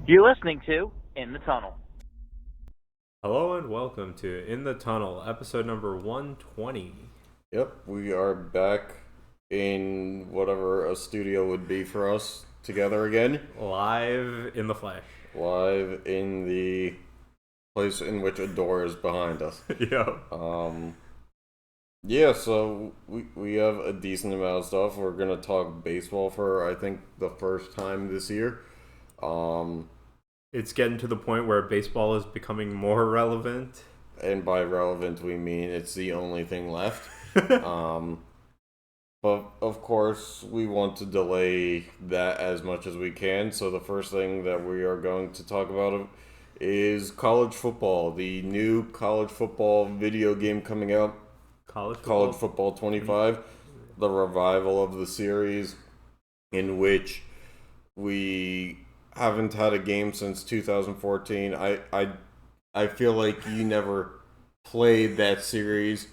You're listening to In the Tunnel. Hello and welcome to In the Tunnel, episode number 120. Yep, we are back in whatever a studio would be for us together again. Live in the flesh. Live in the place in which a door is behind us. Yo. Yeah, so we have a decent amount of stuff. We're gonna talk baseball for I think the first time this year. It's getting to the point where baseball is becoming more relevant. And by relevant we mean it's the only thing left. But of course we want to delay that as much as we can. So the first thing that we are going to talk about is college football. The new college football video game coming out. College Football 25, the revival of the series, in which we haven't had a game since 2014. I feel like you never played that series.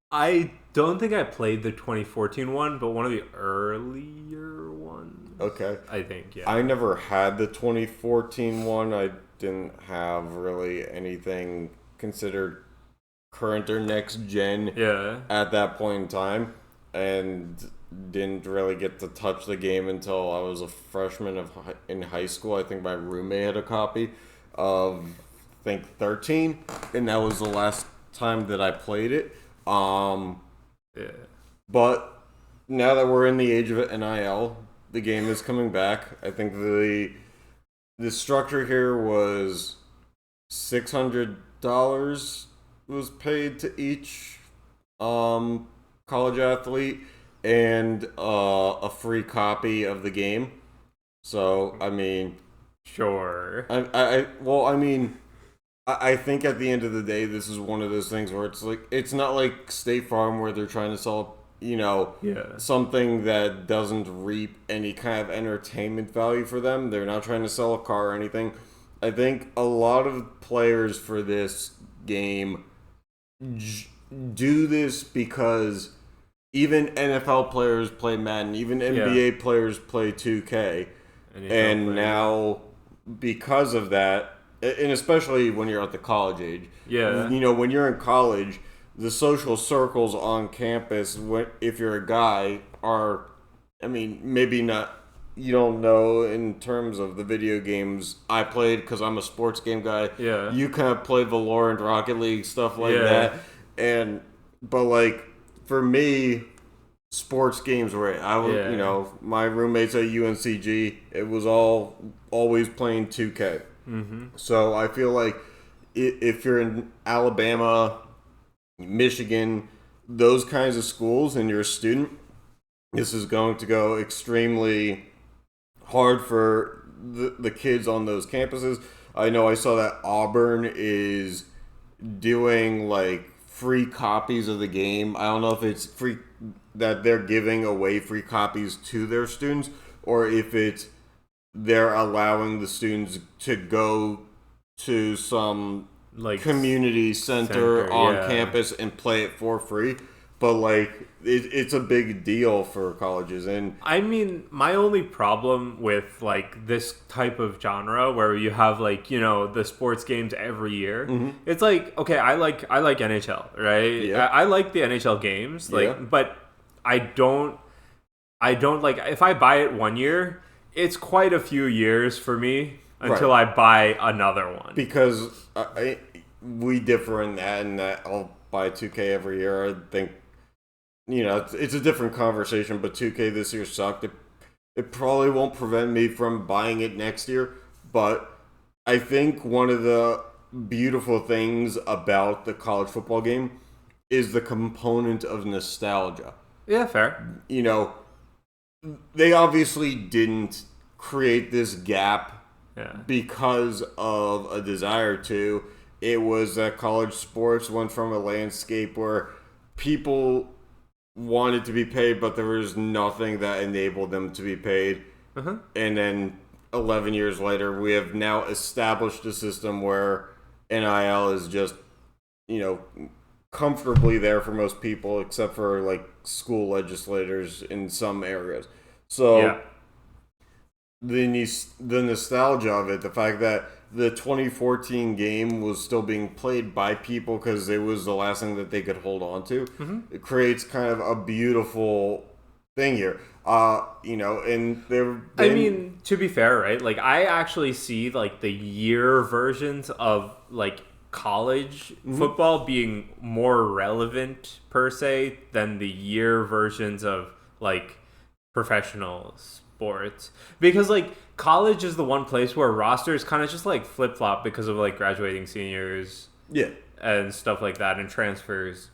I don't think I played the 2014 one, but one of the earlier ones. Okay. I think, yeah. I never had the 2014 one. I didn't have really anything considered current or next gen at that point in time, and didn't really get to touch the game until I was a freshman in high school. I think my roommate had a copy of, I think, 13, and that was the last time that I played it. But now that we're in the age of NIL, the game is coming back. I think the structure here was $600 was paid to each college athlete and a free copy of the game. So I mean, sure. I think at the end of the day, this is one of those things where it's not like State Farm where they're trying to sell, something that doesn't reap any kind of entertainment value for them. They're not trying to sell a car or anything. I think a lot of players for this game do this because even NFL players play Madden, even NBA players play 2K, and now because of that, and especially when you're at the college age, when you're in college, the social circles on campus, if you're a guy, maybe not. You don't know in terms of the video games I played because I'm a sports game guy. Yeah. You kind of play Valorant, Rocket League, stuff like that. But for me, sports games were my roommates at UNCG. It was always playing 2K. Mm-hmm. So I feel like if you're in Alabama, Michigan, those kinds of schools, and you're a student, this is going to go extremely hard for the kids on those campuses. I know I saw that Auburn is doing free copies of the game. I don't know if it's free that they're giving away free copies to their students, or if it's they're allowing the students to go to some community center on campus and play it for free. But it's a big deal for colleges. And I mean, my only problem with this type of genre where you have the sports games every year, it's okay, I like NHL, right? Yeah. I like the NHL games, but I don't if I buy it one year, it's quite a few years for me until I buy another one. Because we differ in that I'll buy 2K every year. I think it's a different conversation, but 2K this year sucked. It probably won't prevent me from buying it next year, but I think one of the beautiful things about the college football game is the component of nostalgia. Yeah, fair. They obviously didn't create this gap because of a desire to. It was that college sports went from a landscape where people wanted to be paid, but there was nothing that enabled them to be paid. Uh-huh. And then 11 years later, we have now established a system where NIL is just, comfortably there for most people, except for school legislators in some areas. So the nostalgia of it, the fact that the 2014 game was still being played by people because it was the last thing that they could hold on to. Mm-hmm. It creates kind of a beautiful thing here. And I mean, to be fair, right? Like, I actually see like the year versions of like college football being more relevant per se than the year versions of like professional sports, because like college is the one place where rosters kind of just like flip-flop because of like graduating seniors and stuff like that, and transfers,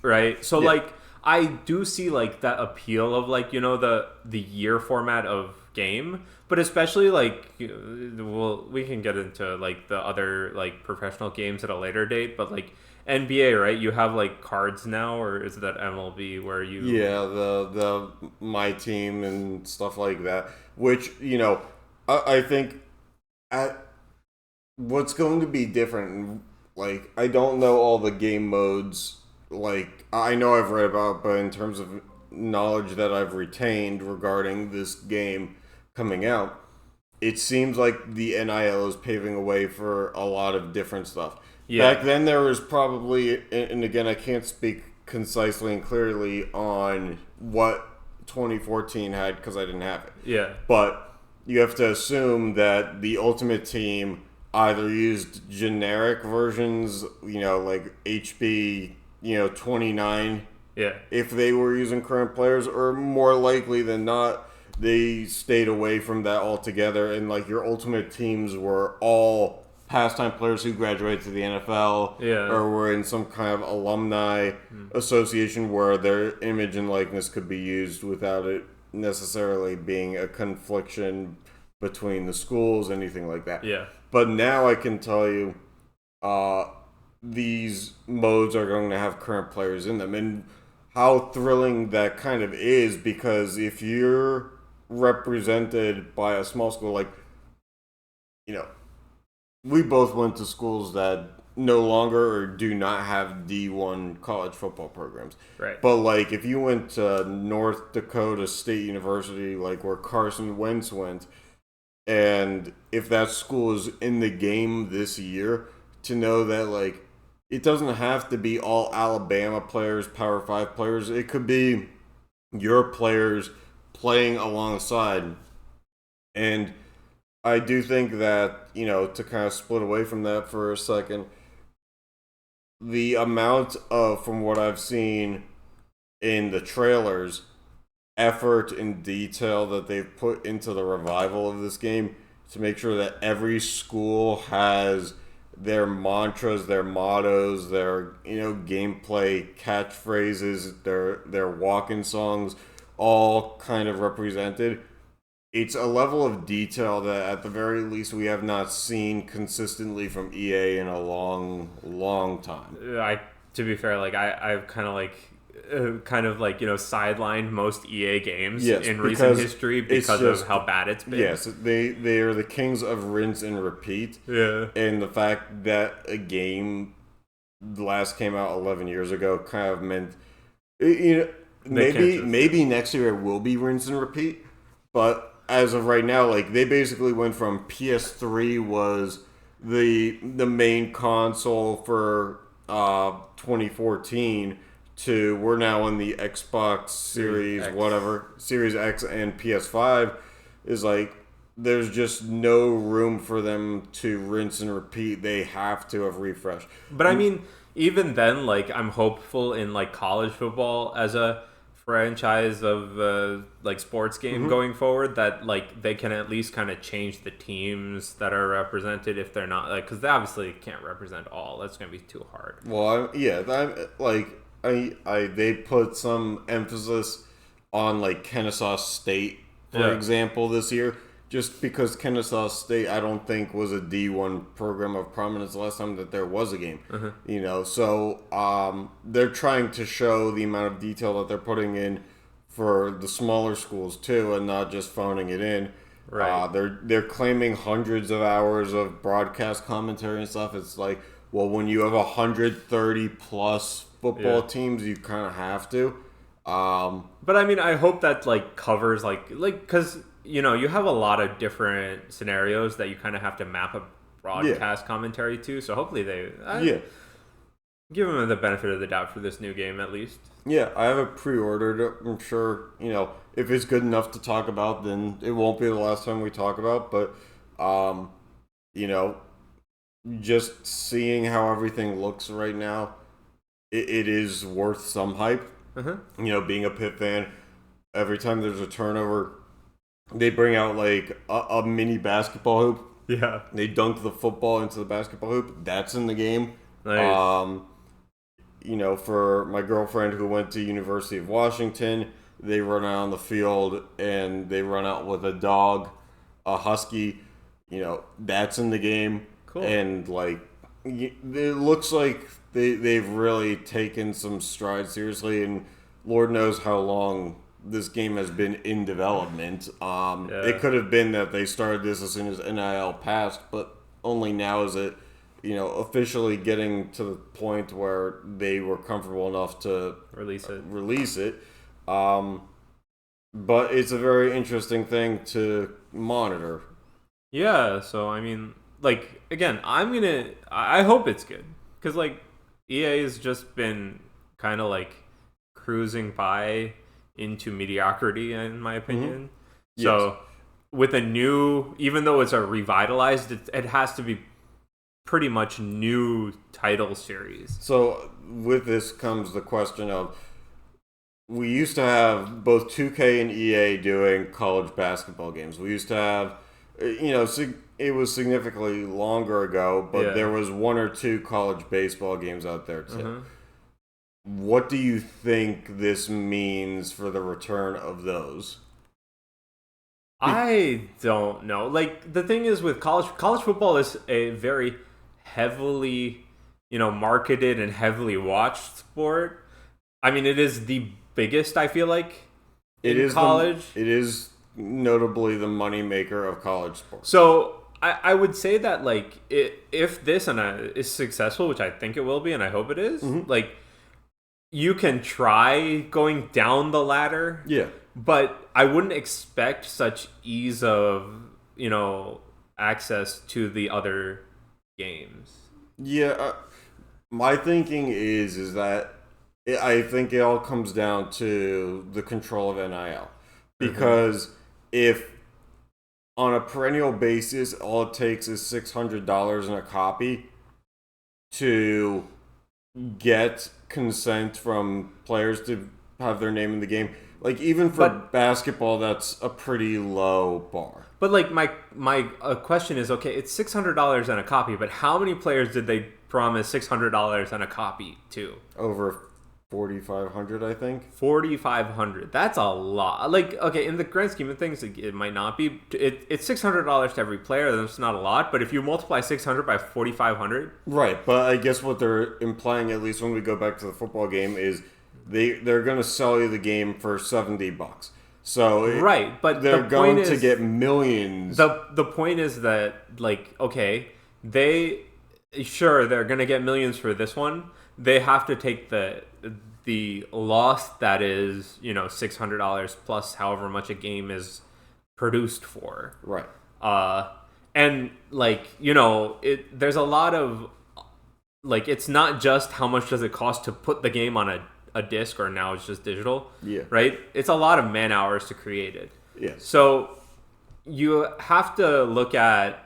right? So like I do see like that appeal of like, you know, the year format of game, but especially like, we can get into like the other like professional games at a later date, but like NBA, right? You have like cards now, or is that MLB where you? Yeah, the my team and stuff like that. Which, you know, I think what's going to be different. Like, I don't know all the game modes. Like, I know I've read about, but in terms of knowledge that I've retained regarding this game coming out, it seems like the NIL is paving a way for a lot of different stuff. Yeah. Back then, there was probably, and again, I can't speak concisely and clearly on what 2014 had because I didn't have it. Yeah. But you have to assume that the Ultimate Team either used generic versions, you know, like HB, 29. Yeah. If they were using current players, or more likely than not, they stayed away from that altogether. And like your Ultimate Teams were all pastime players who graduated to the NFL, or were in some kind of alumni association where their image and likeness could be used without it necessarily being a confliction between the schools, anything like that. Yeah. But now I can tell you, these modes are going to have current players in them, and how thrilling that kind of is, because if you're represented by a small school, like, we both went to schools that no longer or do not have D1 college football programs. Right. But, like, if you went to North Dakota State University, like where Carson Wentz went, and if that school is in the game this year, to know that, like, it doesn't have to be all Alabama players, Power 5 players. It could be your players playing alongside. And I do think that, to kind of split away from that for a second, the amount of, from what I've seen in the trailers, effort and detail that they've put into the revival of this game to make sure that every school has their mantras, their mottos, their, gameplay catchphrases, their walk-in songs, all kind of represented. It's a level of detail that, at the very least, we have not seen consistently from EA in a long, long time. To be fair, like I've kind of sidelined most EA games in recent history because of how bad it's been. Yes, they are the kings of rinse and repeat. Yeah, and the fact that a game last came out 11 years ago kind of meant, maybe next year it will be rinse and repeat, but as of right now, like, they basically went from PS3 was the main console for 2014 to we're now on the Xbox Series Series X and PS5. Is like, there's just no room for them to rinse and repeat. They have to have refreshed. But I mean, even then, like, I'm hopeful in like college football as a franchise of like sports game going forward, that like they can at least kind of change the teams that are represented if they're not, like, because they obviously can't represent all. That's going to be too hard. Well, they put some emphasis on like Kennesaw State, for example, this year, just because Kennesaw State, I don't think, was a D1 program of prominence the last time that there was a game. So they're trying to show the amount of detail that they're putting in for the smaller schools too, and not just phoning it in. Right. They're claiming hundreds of hours of broadcast commentary and stuff. It's like, well, when you have 130 plus football teams, you kind of have to. But I mean, I hope that like covers like because you have a lot of different scenarios that you kind of have to map a broadcast commentary to. So hopefully give them the benefit of the doubt for this new game at least. Yeah, I have it pre-ordered. I'm sure, if it's good enough to talk about, then it won't be the last time we talk about. But, just seeing how everything looks right now, it is worth some hype. Being a Pitt fan, every time there's a turnover, they bring out like a mini basketball hoop. Yeah. They dunk the football into the basketball hoop. That's in the game. Nice. For my girlfriend who went to University of Washington, they run out on the field and they run out with a dog, a husky. That's in the game. Cool. And it looks like they've really taken some strides seriously, and Lord knows how long this game has been in development. It could have been that they started this as soon as NIL passed, but only now is it officially getting to the point where they were comfortable enough to release it. But it's a very interesting thing to monitor. Yeah, so I mean, again, I hope it's good, because EA has just been kind of cruising by into mediocrity, in my opinion. Yes. So with a new, even though it's a revitalized, it has to be pretty much new title series. So with this comes the question of, we used to have both 2K and EA doing college basketball games. We used to have, it was significantly longer ago, but there was one or two college baseball games out there too. What do you think this means for the return of those? I don't know. The thing is with college football is a very heavily, marketed and heavily watched sport. I mean, it is the biggest, I feel like, in college. It is notably the moneymaker of college sports. So I would say that if this is successful, which I think it will be, and I hope it is, you can try going down the ladder. Yeah. But I wouldn't expect such ease of, access to the other games. Yeah, my thinking is that I think it all comes down to the control of NIL. Because if on a perennial basis, all it takes is $600 in a copy to get consent from players to have their name in the game. Even for basketball, that's a pretty low bar. But my question is, okay, it's $600 on a copy, but how many players did they promise $600 on a copy to? Over 4,500, I think. 4,500. That's a lot. Okay, in the grand scheme of things, it might not be. It's $600 to every player. That's not a lot. But if you multiply 600 by 4,500, right? But I guess what they're implying, at least when we go back to the football game, is they're going to sell you the game for $70. So right, but they're going to get millions. The point is that okay, they're going to get millions for this one. They have to take the loss that is $600 plus however much a game is produced for. Right. And there's a lot of it's not just how much does it cost to put the game on a disc, or now it's just digital. Yeah. Right? It's a lot of man hours to create it. Yes. So you have to look at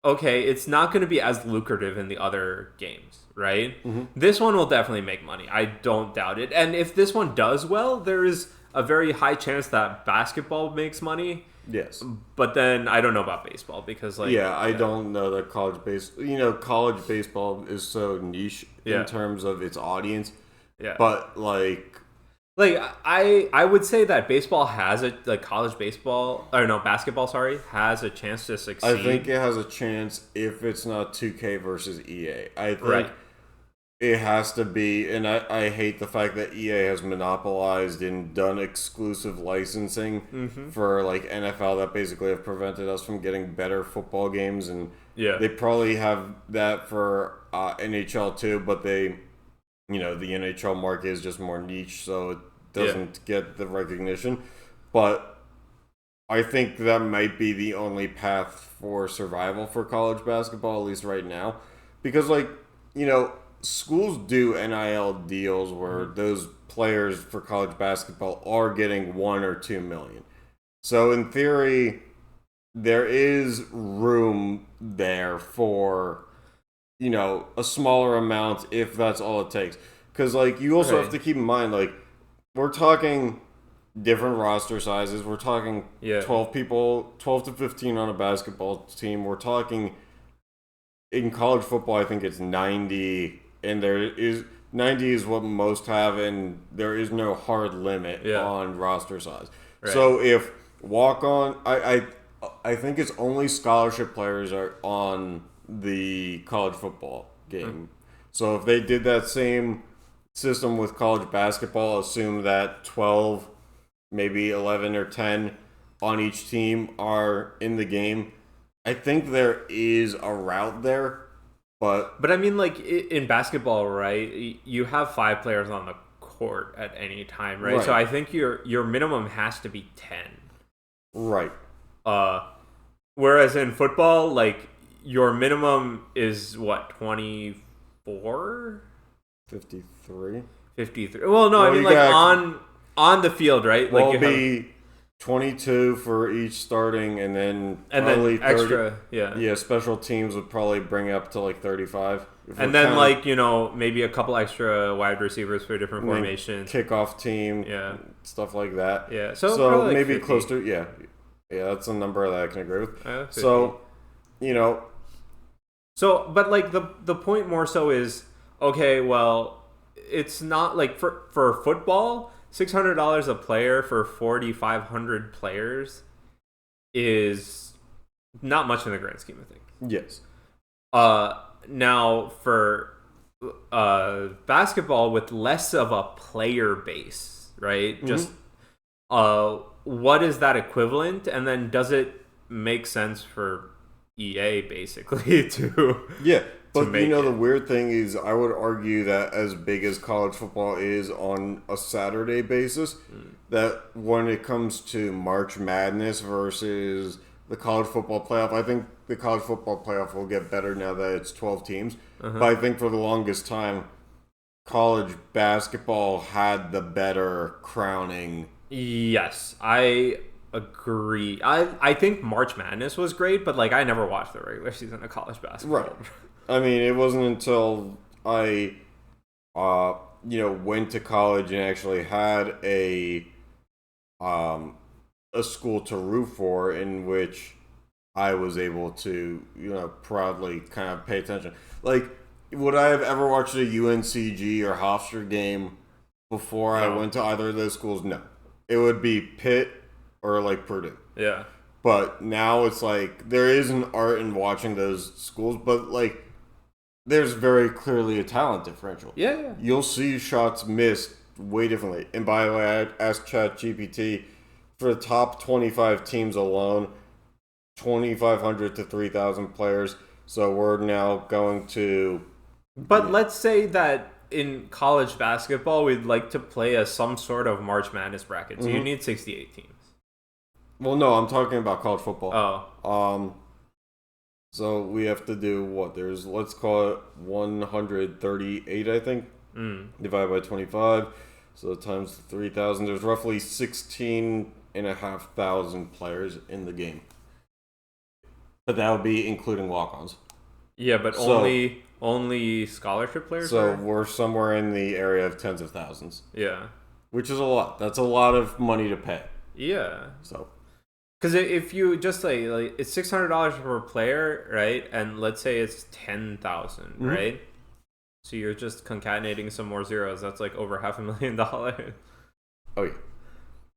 okay, it's not going to be as lucrative in the other games, right? This one will definitely make money. I don't doubt it. And if this one does well, there is a very high chance that basketball makes money. Yes. But then I don't know about baseball because I don't know that college baseball is so niche in terms of its audience. Yeah. But I would say that baseball has basketball, has a chance to succeed. I think it has a chance if it's not 2K versus EA. I think it has to be, and I hate the fact that EA has monopolized and done exclusive licensing for NFL that basically have prevented us from getting better football games, and they probably have that for NHL too, but the NHL market is just more niche, so it doesn't get the recognition. But I think that might be the only path for survival for college basketball, at least right now. Because, like, schools do NIL deals where those players for college basketball are getting 1 or 2 million. So, in theory, there is room there for, a smaller amount if that's all it takes. Because, like, you also have to keep in mind, like, we're talking different roster sizes. We're talking 12 people, 12 to 15 on a basketball team. We're talking in college football, I think it's 90, and 90 is what most have, and there is no hard limit on roster size. Right. So if walk-on, I think it's only scholarship players are on the college football game. So if they did that same system with college basketball, assume that 12, maybe 11 or 10 on each team are in the game. I think there is a route there, but I mean, like, in basketball, right, you have 5 players on the court at any time, right? So I think your minimum has to be 10. Right. Whereas in football, like, your minimum is what, 24? 53. 53. Well, no, I mean, like, on the field, right? Well, like, it'll be 22 for each starting, and then then extra, 30, yeah. Special teams would probably bring up to like 35, and then like maybe a couple extra wide receivers for different formations, kickoff team, stuff like that. Yeah, so like maybe 50. close to yeah. That's a number that I can agree with. So, So, but like the point more so is, okay, well, it's not like for football, $600 a player for 4,500 players is not much in the grand scheme of things. Yes. Now for basketball with less of a player base, right? Mm-hmm. Just what is that equivalent, and then does it make sense for EA basically to But the weird thing is, I would argue that as big as college football is on a Saturday basis, that when it comes to March Madness versus the college football playoff, I think the college football playoff will get better now that it's 12 teams. But I think for the longest time, college basketball had the better crowning. Yes, I agree. I think March Madness was great, but like I never watched the regular season of college basketball. Right. I mean, it wasn't until I, went to college and actually had a school to root for, in which I was able to, proudly kind of pay attention. Like, would I have ever watched a UNCG or Hofstra game before I went to either of those schools? No. It would be Pitt or like Purdue. Yeah. But now it's like there is an art in watching those schools, but like there's very clearly a talent differential. Yeah. You'll see shots missed way differently. And by the way, I asked ChatGPT for the top 25 teams alone, 2,500 to 3,000 players. So we're now going to. But let's say that in college basketball, we'd like to play some sort of March Madness bracket. So you need 68 teams. Well, no, I'm talking about college football. Oh. So we have to do what? Let's call it 138, I think. Divided by 25. So times 3,000. There's roughly 16,500 players in the game. But that would be including walk-ons. Yeah, but only scholarship players? So we're somewhere in the area of tens of thousands. Yeah. Which is a lot. That's a lot of money to pay. Yeah. So. Because if you just like it's $600 per player, right? And let's say it's 10,000, right? So you're just concatenating some more zeros. That's like over $500,000. Oh yeah.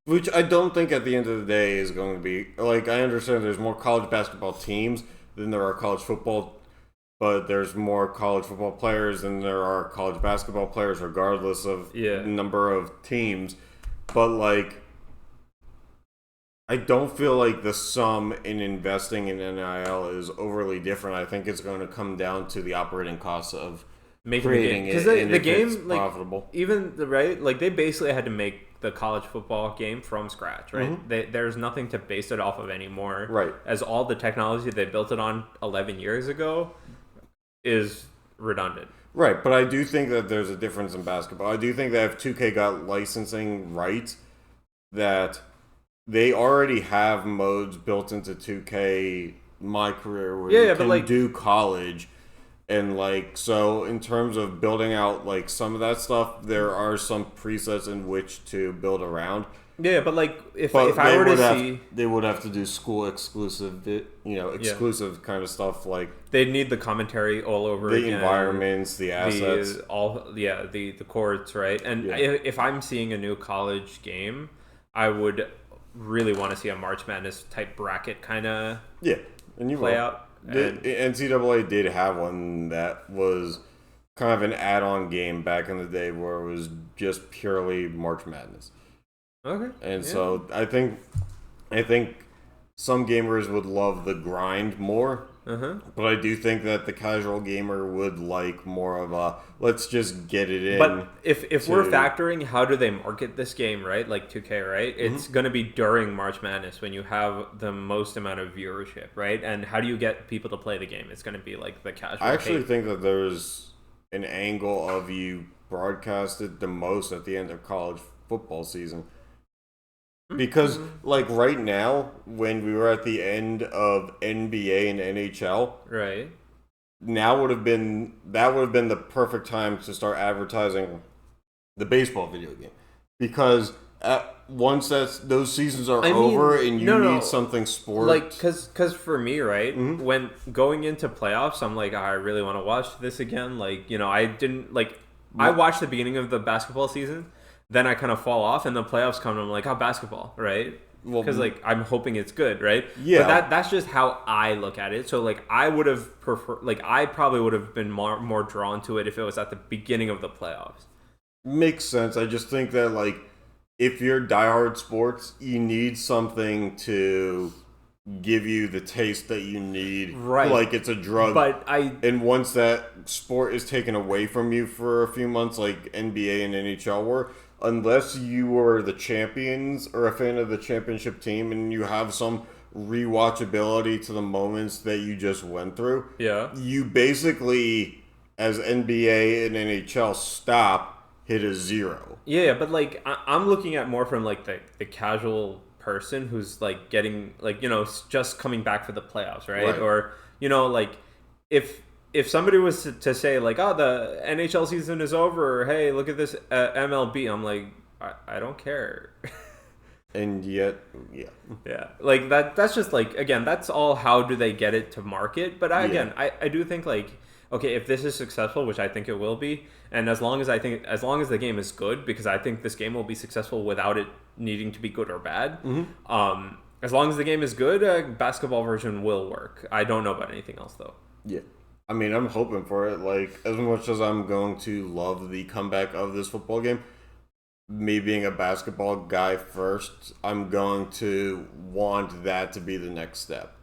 Which I don't think at the end of the day is going to be like, I understand there's more college basketball teams than there are college football, but there's more college football players than there are college basketball players, regardless of the number of teams. But like, I don't feel like the sum in investing in NIL is overly different. I think it's going to come down to the operating costs of making the game, because the game, like, profitable. even right, like they basically had to make the college football game from scratch, right? There's nothing to base it off of anymore, right? As all the technology they built it on 11 years ago is redundant, right? But I do think that there's a difference in basketball. I do think that if 2K got licensing rights, that they already have modes built into 2K My Career where you can like, do college. And, like, so in terms of building out, like, some of that stuff, there are some presets in which to build around. Yeah, but, like, if I were to see... They would have to do school-exclusive, exclusive kind of stuff, like... They'd need the commentary all over the again. The environments, the assets. The courts, right? And if I'm seeing a new college game, I would really want to see a March Madness type bracket kind of play out. The NCAA did have one that was kind of an add-on game back in the day where it was just purely March Madness. Okay. And so I think some gamers would love the grind more. But I do think that the casual gamer would like more of a let's just get it in. But if we're factoring how do they market this game, right? Like 2K, right? It's going to be during March Madness when you have the most amount of viewership, right? And how do you get people to play the game? It's going to be like the casual. I actually think that there's an angle of you broadcasted the most at the end of college football season. Because, like, right now, when we were at the end of NBA and NHL, right, that would have been the perfect time to start advertising the baseball video game. Because once those seasons are over and you need something sports... Like, because for me, right, when going into playoffs, I'm like, I really want to watch this again. Like, you know, I didn't, like, I watched the beginning of the basketball season... Then I kind of fall off, and the playoffs come, and I'm like, oh, basketball, right? Because, like, I'm hoping it's good, right? Yeah. But that's just how I look at it. So, like, I would have preferred... Like, I probably would have been more drawn to it if it was at the beginning of the playoffs. Makes sense. I just think that, like, if you're diehard sports, you need something to give you the taste that you need. Right. Like, it's a drug. And once that sport is taken away from you for a few months, like NBA and NHL were... Unless you were the champions or a fan of the championship team and you have some rewatchability to the moments that you just went through, you basically, as NBA and NHL hit a zero. Yeah, but like I'm looking at more from like the casual person who's like getting like, you know, just coming back for the playoffs, right? Or, you know, like if somebody was to say, like, oh, the NHL season is over, or, hey, look at this MLB, I'm like, I don't care. And yet, like, that's just, like, again, that's all how do they get it to market. But, I do think, like, okay, if this is successful, which I think it will be, and as long as the game is good, because I think this game will be successful without it needing to be good or bad, as long as the game is good, a basketball version will work. I don't know about anything else, though. Yeah. I mean, I'm hoping for it. Like, as much as I'm going to love the comeback of this football game, me being a basketball guy first, I'm going to want that to be the next step.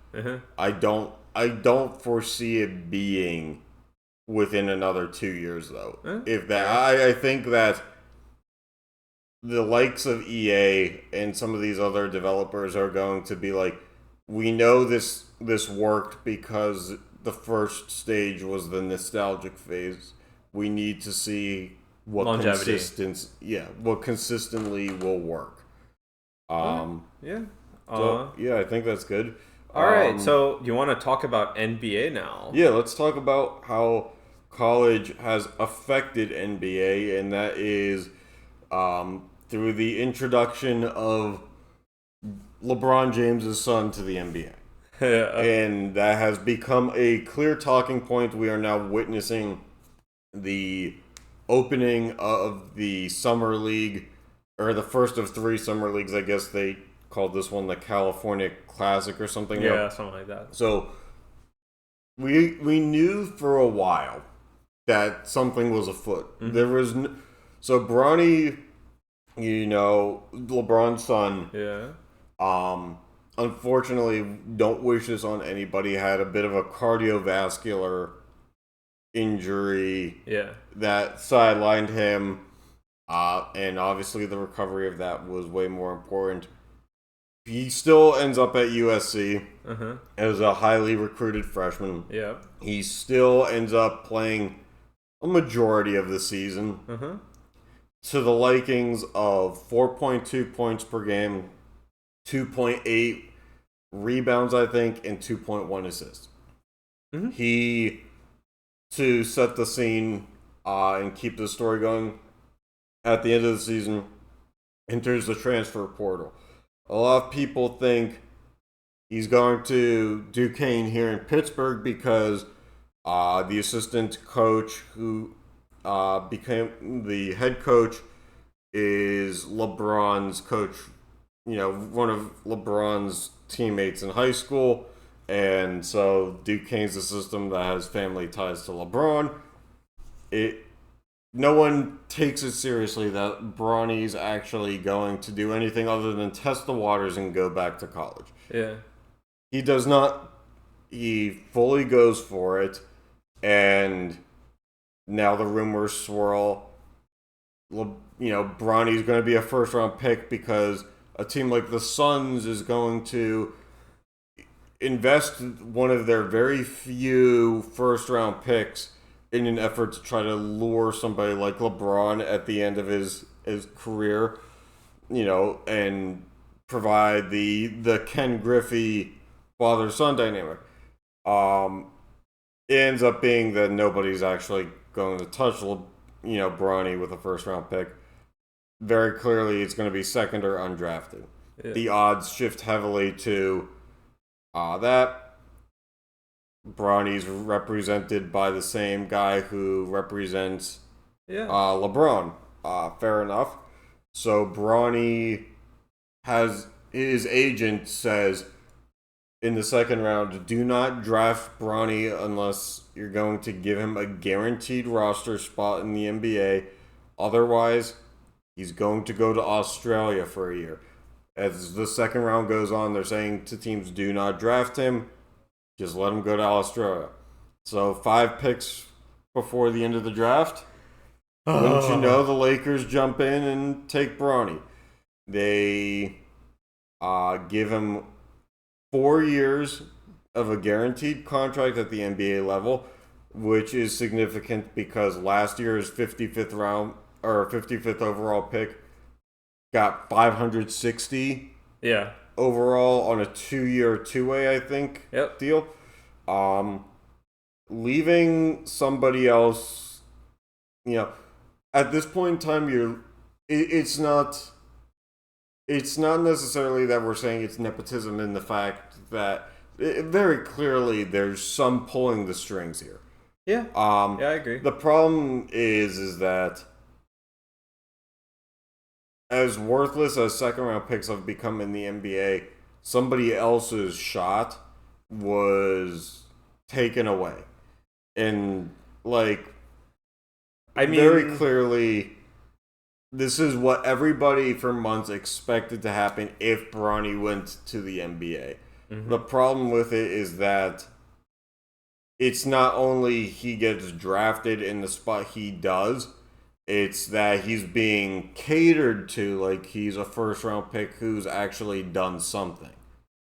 I don't foresee it being within another 2 years, though. If that, I think that the likes of EA and some of these other developers are going to be like, we know this worked because the first stage was the nostalgic phase. We need to see what what consistently will work. I think that's good. All right, so you want to talk about NBA now? Yeah, let's talk about how college has affected NBA, and that is through the introduction of LeBron James's son to the NBA. And that has become a clear talking point. We are now witnessing the opening of the summer league, or the first of 3 summer leagues. I guess they called this one the California Classic or something. Yeah, something like that. So we knew for a while that something was afoot. There was so Bronny, you know, LeBron's son. Unfortunately, don't wish this on anybody, had a bit of a cardiovascular injury Yeah. that sidelined him, and obviously the recovery of that was way more important. He still ends up at USC as a highly recruited freshman. Yeah. He still ends up playing a majority of the season to the likings of 4.2 points per game, 2.8 rebounds, I think, and 2.1 assists. He, to set the scene and keep the story going, at the end of the season, enters the transfer portal. A lot of people think he's going to Duquesne here in Pittsburgh because the assistant coach who became the head coach is LeBron's coach, one of LeBron's teammates in high school. And so Duquesne's a system that has family ties to LeBron. No one takes it seriously that Bronny's actually going to do anything other than test the waters and go back to college. Yeah. He does not. He fully goes for it. And now the rumors swirl. Bronny's going to be a first-round pick because a team like the Suns is going to invest one of their very few first-round picks in an effort to try to lure somebody like LeBron at the end of his career, and provide the Ken Griffey father-son dynamic. It ends up being that nobody's actually going to touch, Bronny with a first-round pick. Very clearly, it's going to be second or undrafted. Yeah. The odds shift heavily to that. Bronny's represented by the same guy who represents LeBron. Fair enough. So Bronny has his agent says in the second round, do not draft Bronny unless you're going to give him a guaranteed roster spot in the NBA. Otherwise, he's going to go to Australia for a year. As the second round goes on, they're saying to teams, do not draft him. Just let him go to Australia. So 5 picks before the end of the draft. Wouldn't you know, the Lakers jump in and take Bronny. They give him 4 years of a guaranteed contract at the NBA level, which is significant because last year's 55th round or 55th overall pick got $560. Yeah. Overall on a 2-year, 2-way, I think, deal. Leaving somebody else, at this point in time, it's not necessarily that we're saying it's nepotism in the fact that very clearly there's some pulling the strings here. Yeah. I agree. The problem is that as worthless as second-round picks have become in the NBA, somebody else's shot was taken away. And, very clearly, this is what everybody for months expected to happen if Bronny went to the NBA. The problem with it is that it's not only he gets drafted in the spot he does, it's that he's being catered to like he's a first-round pick who's actually done something.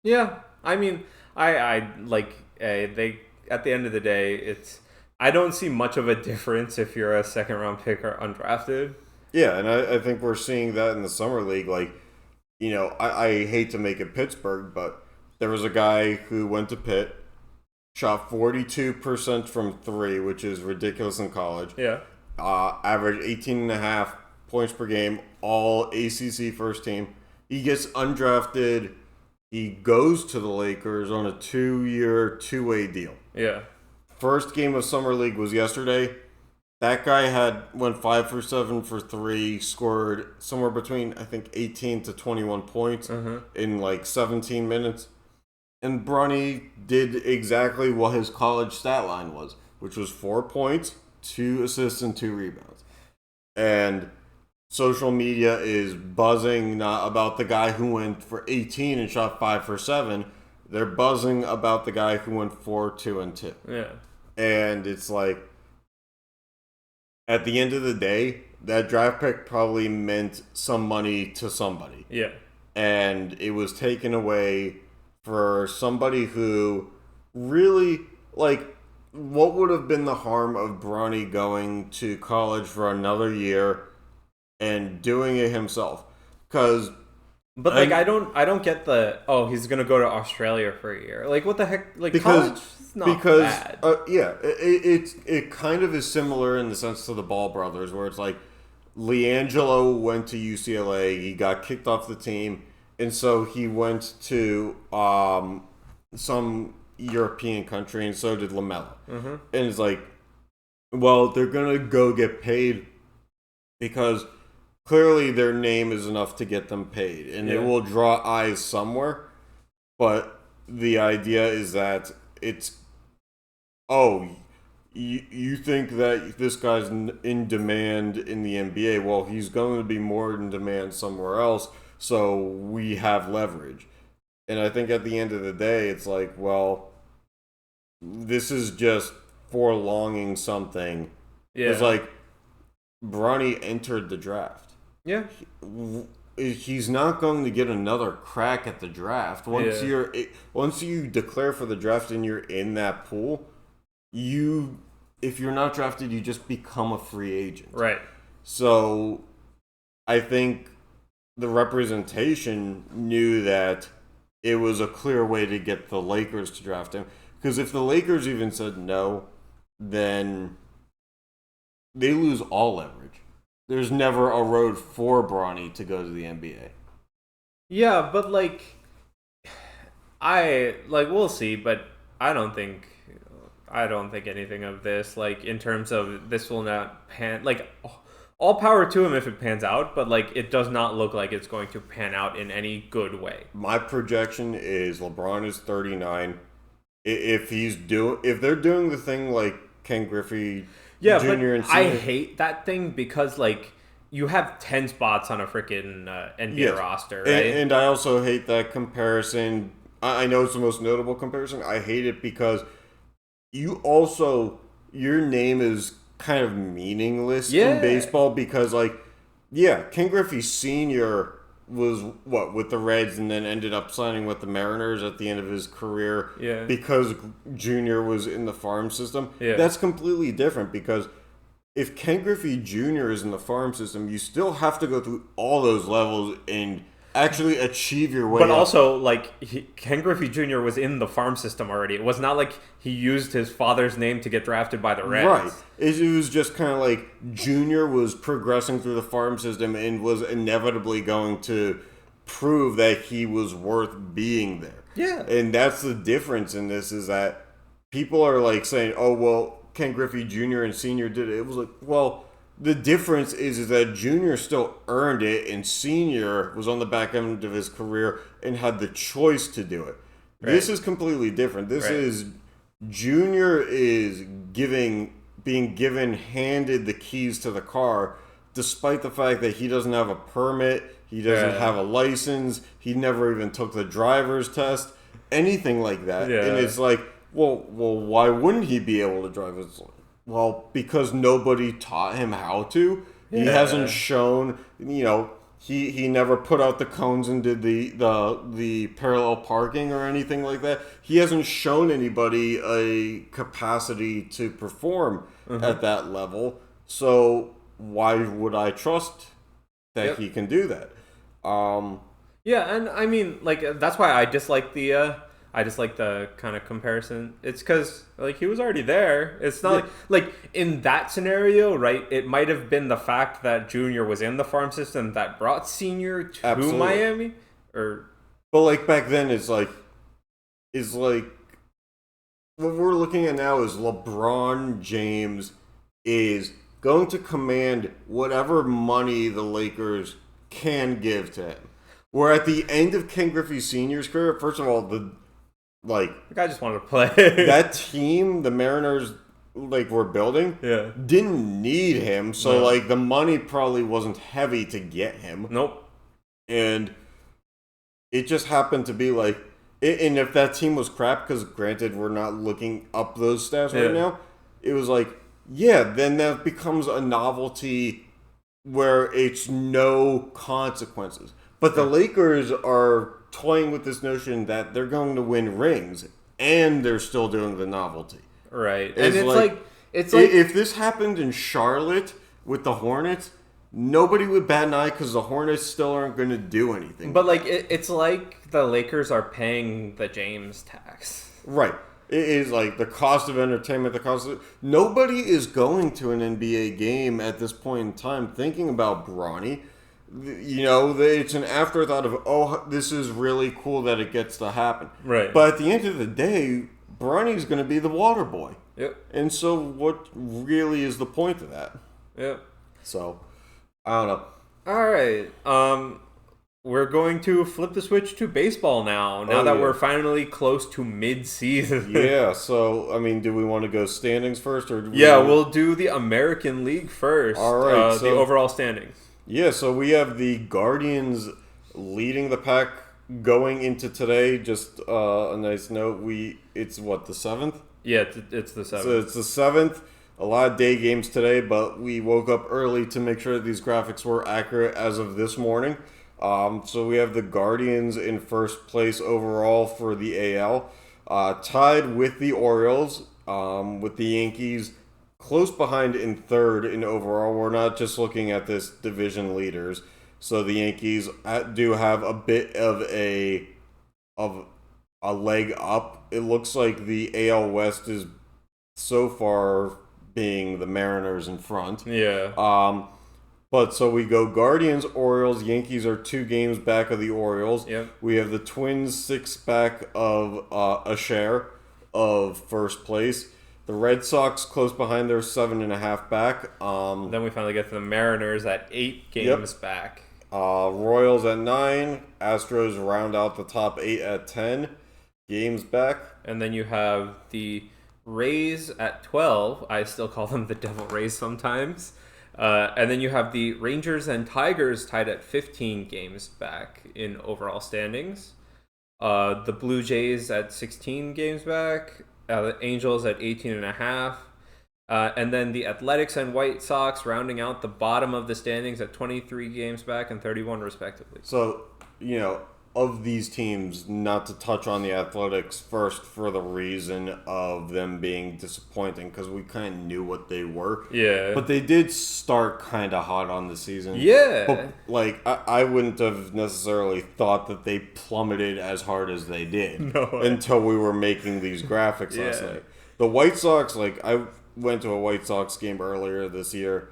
Yeah, I mean, they at the end of the day, I don't see much of a difference if you're a second-round pick or undrafted. Yeah, and I think we're seeing that in the summer league. I hate to make it Pittsburgh, but there was a guy who went to Pitt, shot 42% from 3, which is ridiculous in college. Yeah. Average 18.5 points per game, all ACC first team. He gets undrafted. He goes to the Lakers on a 2-year, 2-way deal. Yeah. First game of Summer League was yesterday. That guy went 5 for 7 for 3, scored somewhere between, I think, 18 to 21 points in 17 minutes. And Bronny did exactly what his college stat line was, which was 4 points, 2 assists, and 2 rebounds. And social media is buzzing not about the guy who went for 18 and shot 5 for 7. They're buzzing about the guy who went 4, 2, and 2. Yeah. And it's like, at the end of the day, that draft pick probably meant some money to somebody. Yeah. And it was taken away for somebody who really, like, what would have been the harm of Bronny going to college for another year and doing it himself? Because... But like I don't get he's gonna go to Australia for a year. Like what the heck? Like because, college is not bad. It kind of is similar in the sense to the Ball brothers, where it's like LiAngelo went to UCLA, he got kicked off the team, and so he went to some European country, and so did LaMelo. Mm-hmm. And it's like, well, they're gonna go get paid because clearly their name is enough to get them paid, and it will draw eyes somewhere. But the idea is that it's, you think that this guy's in demand in the NBA. Well, he's going to be more in demand somewhere else, so we have leverage. And I think at the end of the day, it's like, well, this is just prolonging something. Yeah. It's like Bronny entered the draft. Yeah, he's not going to get another crack at the draft. Once you declare for the draft and you're in that pool, if you're not drafted, you just become a free agent. Right. So, I think the representation knew that it was a clear way to get the Lakers to draft him. Because if the Lakers even said no, then they lose all leverage. There's never a road for Bronny to go to the NBA. Yeah, but we'll see, but I don't think anything of this, like, in terms of this will not pan, like, all power to him if it pans out, but like it does not look like it's going to pan out in any good way. My projection is LeBron is 39. If they're doing the thing like Ken Griffey Yeah, Jr. but and Sr. I hate that thing because, like, you have 10 spots on a freaking NBA roster, right? And I also hate that comparison. I know it's the most notable comparison. I hate it because your name is kind of meaningless in baseball because, like, Ken Griffey Sr. was, with the Reds and then ended up signing with the Mariners at the end of his career because Jr. was in the farm system. Yeah. That's completely different because if Ken Griffey Jr. is in the farm system, you still have to go through all those levels and actually achieve your way But up. Also, like, Ken Griffey Jr. was in the farm system already. It was not like he used his father's name to get drafted by the Reds. Right. It was just kind of like Jr. was progressing through the farm system and was inevitably going to prove that he was worth being there. Yeah. And that's the difference in this is that people are like saying, oh, well, Ken Griffey Jr. and Sr. did it. It was like, well, the difference is that Jr. still earned it and Sr. was on the back end of his career and had the choice to do it. Right. This is completely different. This is Jr. is handed the keys to the car despite the fact that he doesn't have a permit, he doesn't have a license, he never even took the driver's test, anything like that. Yeah. And it's like, well, why wouldn't he be able to drive? It's like, well, because nobody taught him how to. He hasn't shown, he never put out the cones and did the parallel parking or anything like that. He hasn't shown anybody a capacity to perform at that level. So why would I trust that he can do that? Yeah, and I mean, like, that's why I dislike the kind of comparison. It's because, like, he was already there. It's not like in that scenario, right? It might have been the fact that Junior was in the farm system that brought Senior to Miami, but like back then, it's like what we're looking at now is LeBron James is going to command whatever money the Lakers can give to him. Where at the end of Ken Griffey Sr.'s career, first of all, the guy just wanted to play. That team, the Mariners, were building, didn't need him. So, the money probably wasn't heavy to get him. Nope. And it just happened to be and if that team was crap, because granted, we're not looking up those stats right now, it was yeah, then that becomes a novelty where it's no consequences. But the Lakers are toying with this notion that they're going to win rings and they're still doing the novelty. Right. It's and like if this happened in Charlotte with the Hornets, nobody would bat an eye because the Hornets still aren't going to do anything. But like it's like the Lakers are paying the James tax. Right. It is like the cost of entertainment, nobody is going to an NBA game at this point in time thinking about Bronny. You know, it's an afterthought of, oh, this is really cool that it gets to happen. Right. But at the end of the day, Bronny's going to be the water boy. Yep. And so what really is the point of that? Yep. So, I don't know. All right. We're going to flip the switch to baseball now that we're finally close to mid-season. Yeah, so, I mean, do we want to go standings first? Or we'll do the American League first. All right. The overall standings. Yeah, so we have the Guardians leading the pack going into today. Just a nice note, it's what, the 7th? Yeah, it's the 7th. So it's the 7th. A lot of day games today, but we woke up early to make sure that these graphics were accurate as of this morning. So we have the Guardians in first place overall for the AL, tied with the Orioles, with the Yankees close behind in third in overall. We're not just looking at this division leaders. So the Yankees do have a bit of a leg up. It looks like the AL West is so far being the Mariners in front. Yeah. But so we go Guardians, Orioles. Yankees are 2 games back of the Orioles. Yep. We have the Twins 6 back of a share of first place. The Red Sox close behind, they're 7.5 back. Then we finally get to the Mariners at 8 games back. Royals at 9. Astros round out the top 8 at 10 games back. And then you have the Rays at 12. I still call them the Devil Rays sometimes. And then you have the Rangers and Tigers tied at 15 games back in overall standings. The Blue Jays at 16 games back. The Angels at 18.5. And then the Athletics and White Sox rounding out the bottom of the standings at 23 games back and 31 respectively. So, you know, of these teams, not to touch on the Athletics first for the reason of them being disappointing, because we kind of knew what they were. Yeah. But they did start kind of hot on the season. Yeah. But, like, I wouldn't have necessarily thought that they plummeted as hard as they did until we were making these graphics last night. The White Sox, like, I went to a White Sox game earlier this year.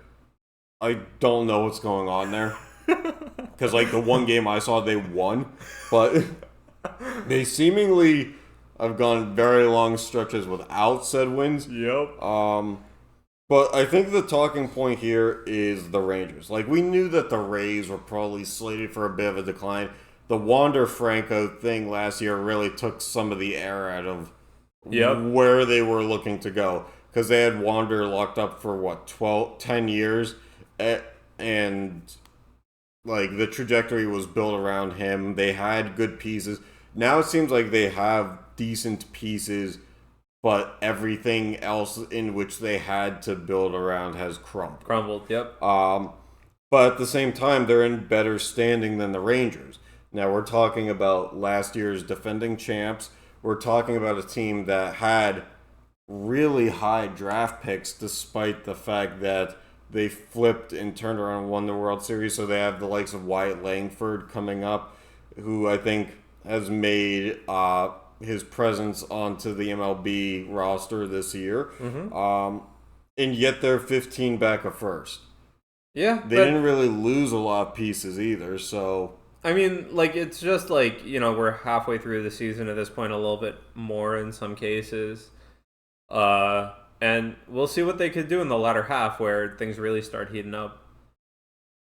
I don't know what's going on there. Because, like, the one game I saw, they won. But they seemingly have gone very long stretches without said wins. Yep. But I think the talking point here is the Rangers. Like, we knew that the Rays were probably slated for a bit of a decline. The Wander Franco thing last year really took some of the air out of where they were looking to go. Because they had Wander locked up for, 10 years? And like, the trajectory was built around him. They had good pieces. Now it seems like they have decent pieces, but everything else in which they had to build around has crumbled. Yep. But at the same time, they're in better standing than the Rangers. Now, we're talking about last year's defending champs. We're talking about a team that had really high draft picks, despite the fact that they flipped and turned around and won the World Series. So they have the likes of Wyatt Langford coming up, who I think has made his presence onto the MLB roster this year. Mm-hmm. And yet they're 15 back of first. Yeah. They didn't really lose a lot of pieces either, so... I mean, like, it's just like, you know, we're halfway through the season at this point, a little bit more in some cases. And we'll see what they could do in the latter half where things really start heating up.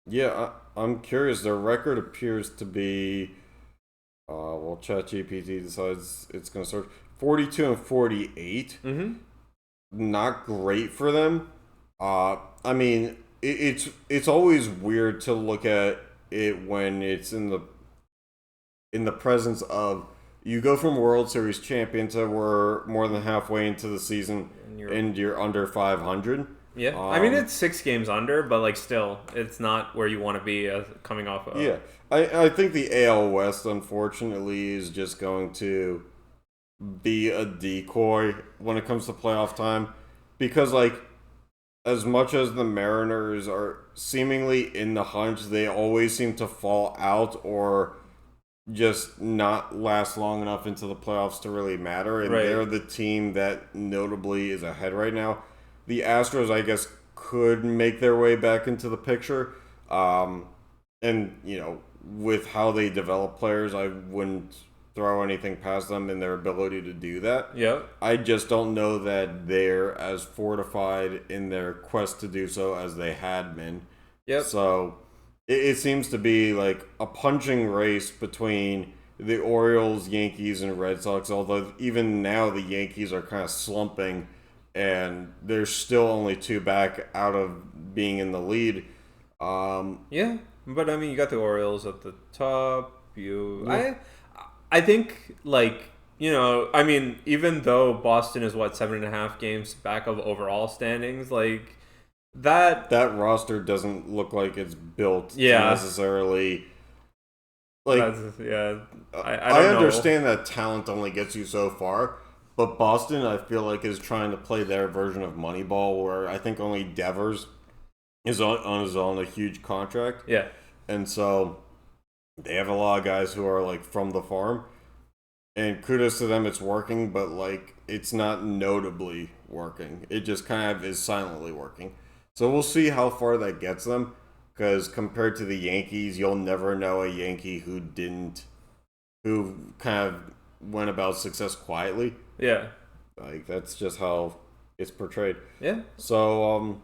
Yeah, I'm curious. Their record appears to be, well, ChatGPT decides it's going to search 42 and 48. Mm-hmm. Not great for them. I mean, it's always weird to look at it when it's in the presence of, you go from World Series champion to we're more than halfway into the season and you're under 500. Yeah, I mean it's 6 games under, but like still, it's not where you want to be coming off of. Yeah, I think the AL West, unfortunately, is just going to be a decoy when it comes to playoff time, because like as much as the Mariners are seemingly in the hunt, they always seem to fall out or just not last long enough into the playoffs to really matter, and they're the team that notably is ahead right now. The Astros, I guess, could make their way back into the picture, and with how they develop players, I wouldn't throw anything past them in their ability to do that. Yeah. I just don't know that they're as fortified in their quest to do so as they had been. Yep. So it seems to be like a punching race between the Orioles, Yankees, and Red Sox, although even now the Yankees are kind of slumping and they're still only 2 back out of being in the lead. Yeah, but I mean, you got the Orioles at the top. I think, like, I mean, even though Boston is 7.5 games back of overall standings, like that roster doesn't look like it's built to necessarily. Like, I don't understand that talent only gets you so far, but Boston, I feel like, is trying to play their version of Moneyball, where I think only Devers is on his own a huge contract. Yeah, and so they have a lot of guys who are like from the farm, and kudos to them, it's working, but like it's not notably working. It just kind of is silently working. So we'll see how far that gets them, because compared to the Yankees, you'll never know a Yankee who kind of went about success quietly. Yeah, like that's just how it's portrayed. Yeah. So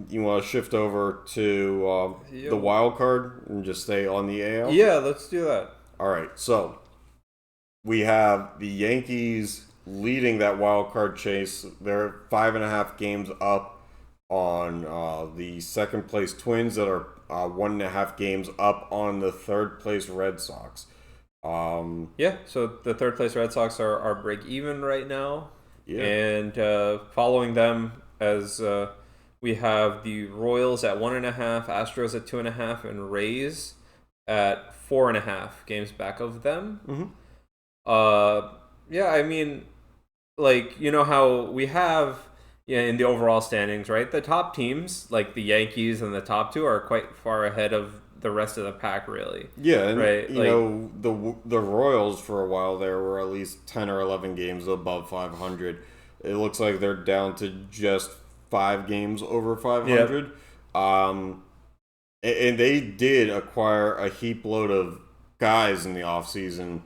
you want to shift over to the wild card and just stay on the AL? Yeah, let's do that. All right, so we have the Yankees leading that wild card chase. They're 5.5 games up on the second place Twins that are 1.5 games up on the third place Red Sox. So the third place Red Sox are break even right now. Yeah. And following them as we have the Royals at 1.5, Astros at 2.5, and Rays at 4.5 games back of them. Mm-hmm. I mean, like, how we have in the overall standings, right? The top teams, like the Yankees and the top 2, are quite far ahead of the rest of the pack, really. Yeah, and right? The Royals for a while there were at least 10 or 11 games above 500. It looks like they're down to just 5 games over 500. And they did acquire a heap load of guys in the offseason.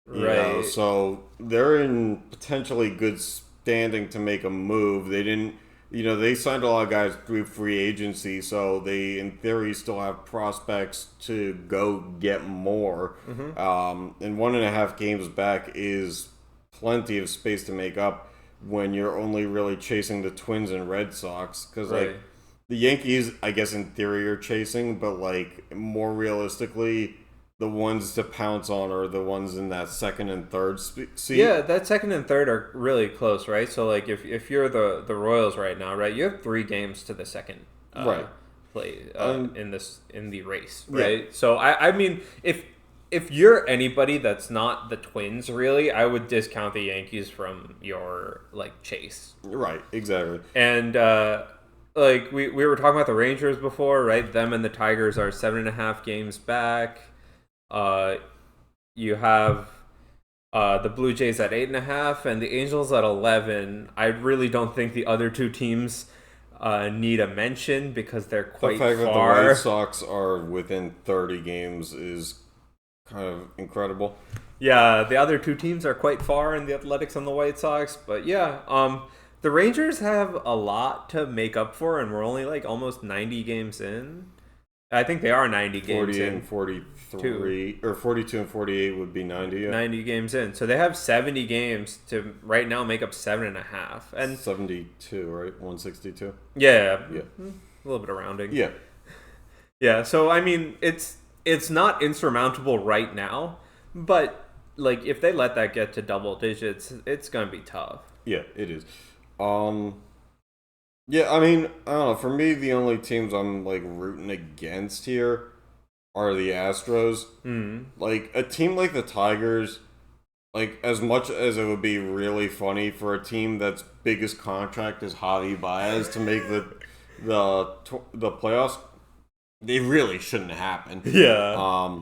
Right. So they're in potentially good standing to make a move. They didn't, they signed a lot of guys through free agency, so they, in theory, still have prospects to go get more. Mm-hmm. And 1.5 games back is plenty of space to make up when you're only really chasing the Twins and Red Sox, because like the Yankees, I guess in theory are chasing, but like more realistically, the ones to pounce on are the ones in that second and third seat. Yeah, that second and third are really close, right? So like if you're the Royals right now, right, you have 3 games to the second play in the race, right? Yeah. So I mean, if you're anybody that's not the Twins, really, I would discount the Yankees from your like chase. Right, exactly. And like we were talking about the Rangers before, right? Them and the Tigers are 7.5 games back. You have the Blue Jays at 8.5 and the Angels at 11. I really don't think the other 2 teams need a mention because they're quite far. The fact that the White Sox are within 30 games is kind of incredible. Yeah, the other 2 teams are quite far in the Athletics and the White Sox, but yeah, the Rangers have a lot to make up for, and we're only like almost 90 games in. I think they are 90 games 48 in. and 43, or 42 and 48 would be 90. Yeah. 90 games in. So they have 70 games to right now make up 7.5. And 72, right? 162? Yeah. A little bit of rounding. Yeah. Yeah, so I mean, it's not insurmountable right now, but like if they let that get to double digits, it's going to be tough. Yeah, it is. Yeah, I mean, I don't know. For me, the only teams I'm like rooting against here are the Astros. Like a team like the Tigers, like as much as it would be really funny for a team that's biggest contract is Javi Baez to make the playoffs, they really shouldn't happen. Yeah.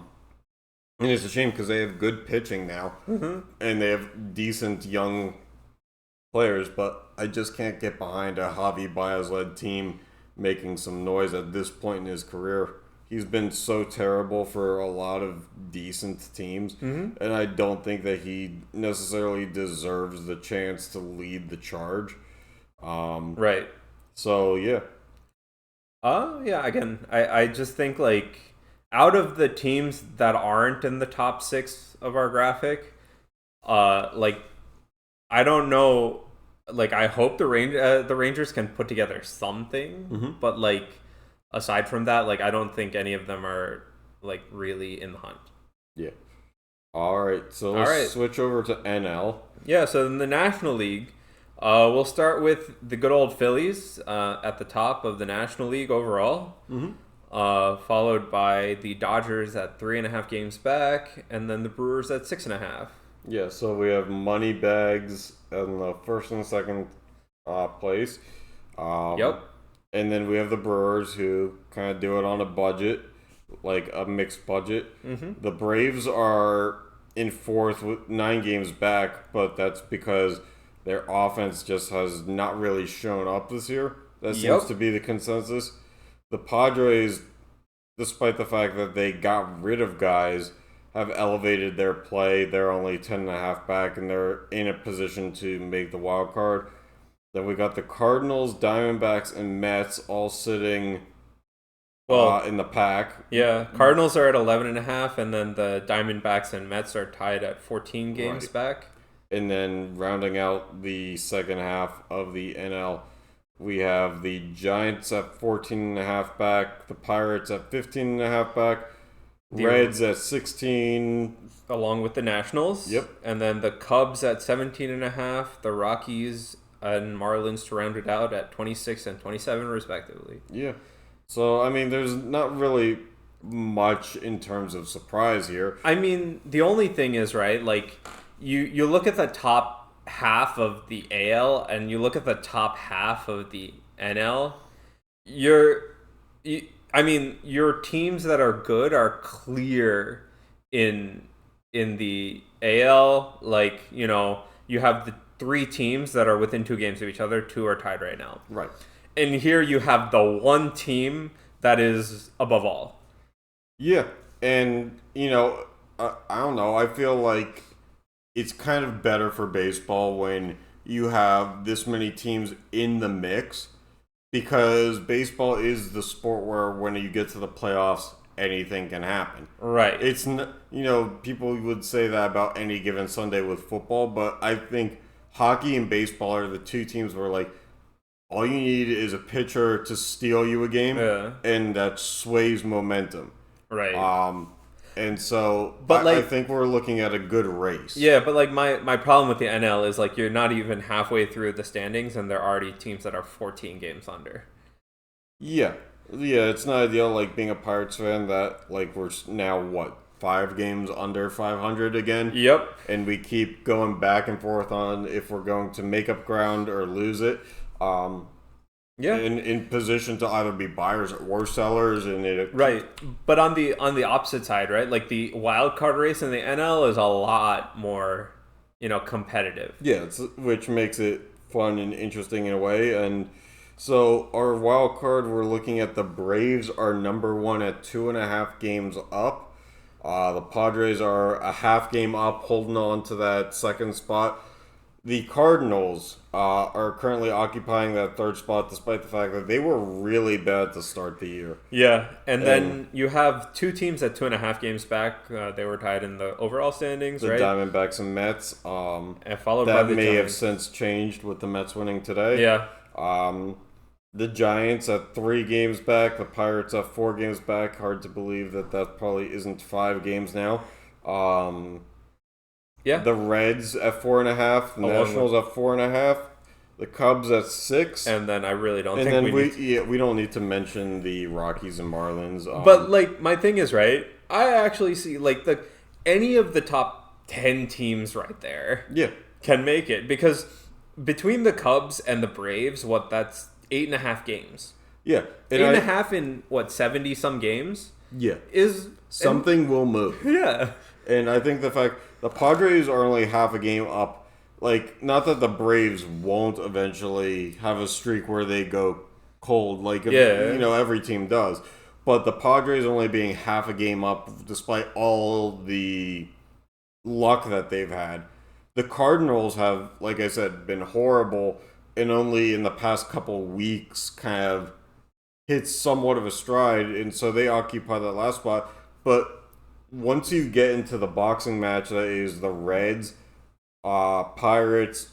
And it's a shame because they have good pitching now, and they have decent young players, but I just can't get behind a Javi Baez-led team making some noise at this point in his career. He's been so terrible for a lot of decent teams, and I don't think that he necessarily deserves the chance to lead the charge. Right. So, yeah. Yeah, again, I just think, like, out of the teams that aren't in the top 6 of our graphic, like, I don't know. Like, I hope the Rangers can put together something, but like, aside from that, like, I don't think any of them are like really in the hunt. Yeah. All right. So let's switch over to NL. Yeah. So in the National League, we'll start with the good old Phillies at the top of the National League overall, followed by the Dodgers at 3.5 games back, and then the Brewers at 6.5. Yeah, so we have Moneybags in the first and second place. Yep. And then we have the Brewers who kind of do it on a budget, like a mixed budget. The Braves are in fourth with 9 games back, but that's because their offense just has not really shown up this year. That seems to be the consensus. The Padres, despite the fact that they got rid of guys, have elevated their play. They're only 10.5 back, and they're in a position to make the wild card. Then we got the Cardinals, Diamondbacks, and Mets all sitting in the pack. Yeah, Cardinals are at 11.5, and then the Diamondbacks and Mets are tied at 14 games back. And then rounding out the second half of the NL, we have the Giants at 14.5 back, the Pirates at 15.5 back, Reds at 16. Along with the Nationals. Yep. And then the Cubs at 17.5, the Rockies and Marlins to round it out at 26 and 27 respectively. Yeah. So, I mean, there's not really much in terms of surprise here. I mean, the only thing is, right, like, you look at the top half of the AL and you look at the top half of the NL, I mean, your teams that are good are clear in the AL. Like, you know, you have the 3 teams that are within 2 games of each other. 2 are tied right now. Right. And here you have the one team that is above all. Yeah. And, you know, I don't know. I feel like it's kind of better for baseball when you have this many teams in the mix, because baseball is the sport where when you get to the playoffs, anything can happen. Right. It's, you know, people would say that about any given Sunday with football, but I think hockey and baseball are the 2 teams where, like, all you need is a pitcher to steal you a game, and that sways momentum. Right. And so, but I think we're looking at a good race. Yeah, but like my problem with the NL is, like, you're not even halfway through the standings and there are already teams that are 14 games under. Yeah, it's not ideal. Like, being a Pirates fan, that, like, we're now 5 games under 500 again. Yep. And we keep going back and forth on if we're going to make up ground or lose it. In position to either be buyers or sellers, and right. But on the opposite side, right? Like, the wild card race in the NL is a lot more, you know, competitive. Yeah, which makes it fun and interesting in a way. And so our wild card, we're looking at the Braves are number 1 at 2.5 games up. The Padres are a half game up, holding on to that second spot. The Cardinals are currently occupying that third spot, despite the fact that they were really bad to start the year. Yeah, and then you have 2 teams at 2.5 games back. They were tied in the overall standings, the right? Diamondbacks and Mets. And followed that by the may Giants. have since changed with the Mets winning today. Yeah. The Giants at 3 games back. The Pirates at 4 games back. Hard to believe that probably isn't 5 games now. Yeah. The Reds at 4.5. The Nationals at 4.5. The Cubs at 6. And then I really don't and think then we don't need to mention the Rockies and Marlins. But, like, my thing is, right, I actually see, like, any of the top 10 teams right there can make it. Because between the Cubs and the Braves, that's 8.5 games. Yeah. 8.5 in, 70-some games? Yeah. Is... Something will move. Yeah. And I think the fact the Padres are only half a game up. Like, not that the Braves won't eventually have a streak where they go cold, like every team does. But the Padres only being half a game up, despite all the luck that they've had. The Cardinals have, like I said, been horrible, and only in the past couple weeks kind of hit somewhat of a stride, and so they occupy that last spot. But once you get into the boxing match that is the Reds, Pirates,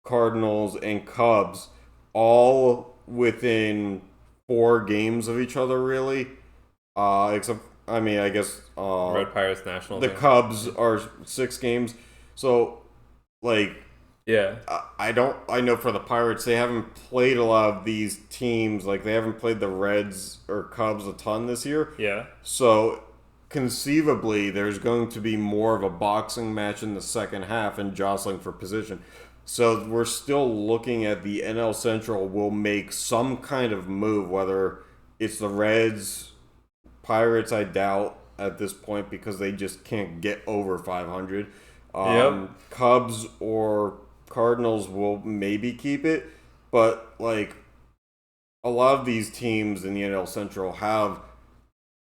Cardinals, and Cubs, all within 4 games of each other, really. Except, I guess Red Pirates National. The Cubs are 6 games, so like, yeah. I know for the Pirates, they haven't played a lot of these teams. Like, they haven't played the Reds or Cubs a ton this year. Yeah. So conceivably, there's going to be more of a boxing match in the second half and jostling for position. So we're still looking at the NL Central will make some kind of move, whether it's the Reds, Pirates, I doubt at this point because they just can't get over 500. Cubs or Cardinals will maybe keep it, but like a lot of these teams in the NL Central have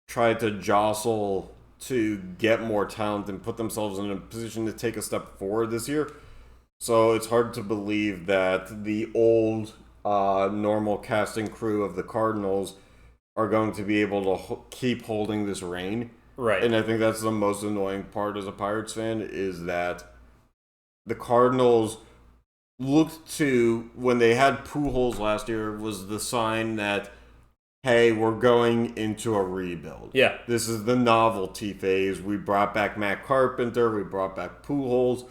tried to jostle to get more talent and put themselves in a position to take a step forward this year. So it's hard to believe that the old normal casting crew of the Cardinals are going to be able to keep holding this reign. Right. And I think that's the most annoying part as a Pirates fan is that the Cardinals looked to, when they had Pujols last year, was the sign that, hey, we're going into a rebuild. Yeah. This is the novelty phase. We brought back Matt Carpenter. We brought back Pujols,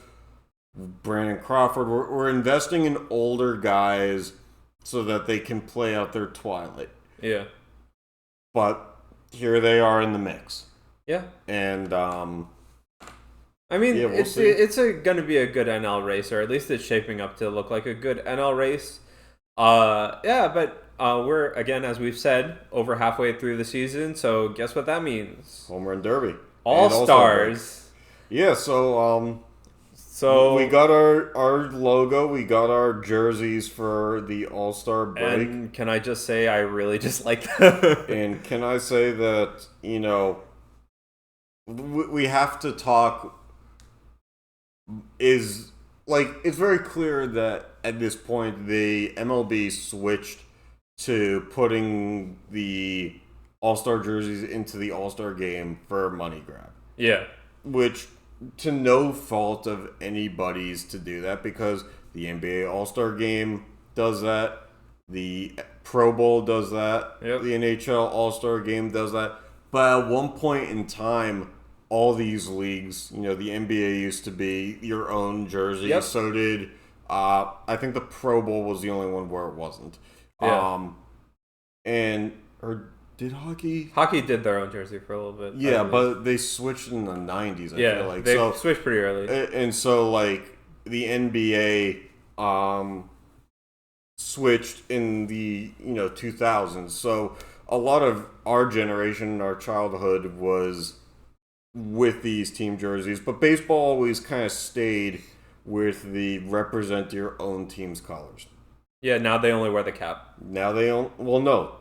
Brandon Crawford. We're investing in older guys so that they can play out their twilight. Yeah. But here they are in the mix. Yeah. And, it's going to be a good NL race, or at least it's shaping up to look like a good NL race. But we're, again, as we've said, over halfway through the season, so guess what that means? Home Run Derby. All-Stars. Yeah, so we got our logo, we got our jerseys for the All-Star break. And can I just say I really just like that? And can I say that, we have to talk it's very clear that at this point the MLB switched to putting the All-Star jerseys into the All-Star game for money grab. Yeah. Which, to no fault of anybody's to do that, because the NBA All-Star game does that, the Pro Bowl does that, the NHL All-Star game does that. But at one point in time, all these leagues, the NBA used to be your own jersey. Yep. So did, I think the Pro Bowl was the only one where it wasn't. Yeah. Did hockey? Hockey did their own jersey for a little bit. Yeah, but they switched in the 90s, I feel like. They switched pretty early. And so, the NBA switched in the, 2000s. So a lot of our generation, our childhood was with these team jerseys. But baseball always kind of stayed with the represent your own team's colors. Yeah, now they only wear the cap. Now they don't. Well, no.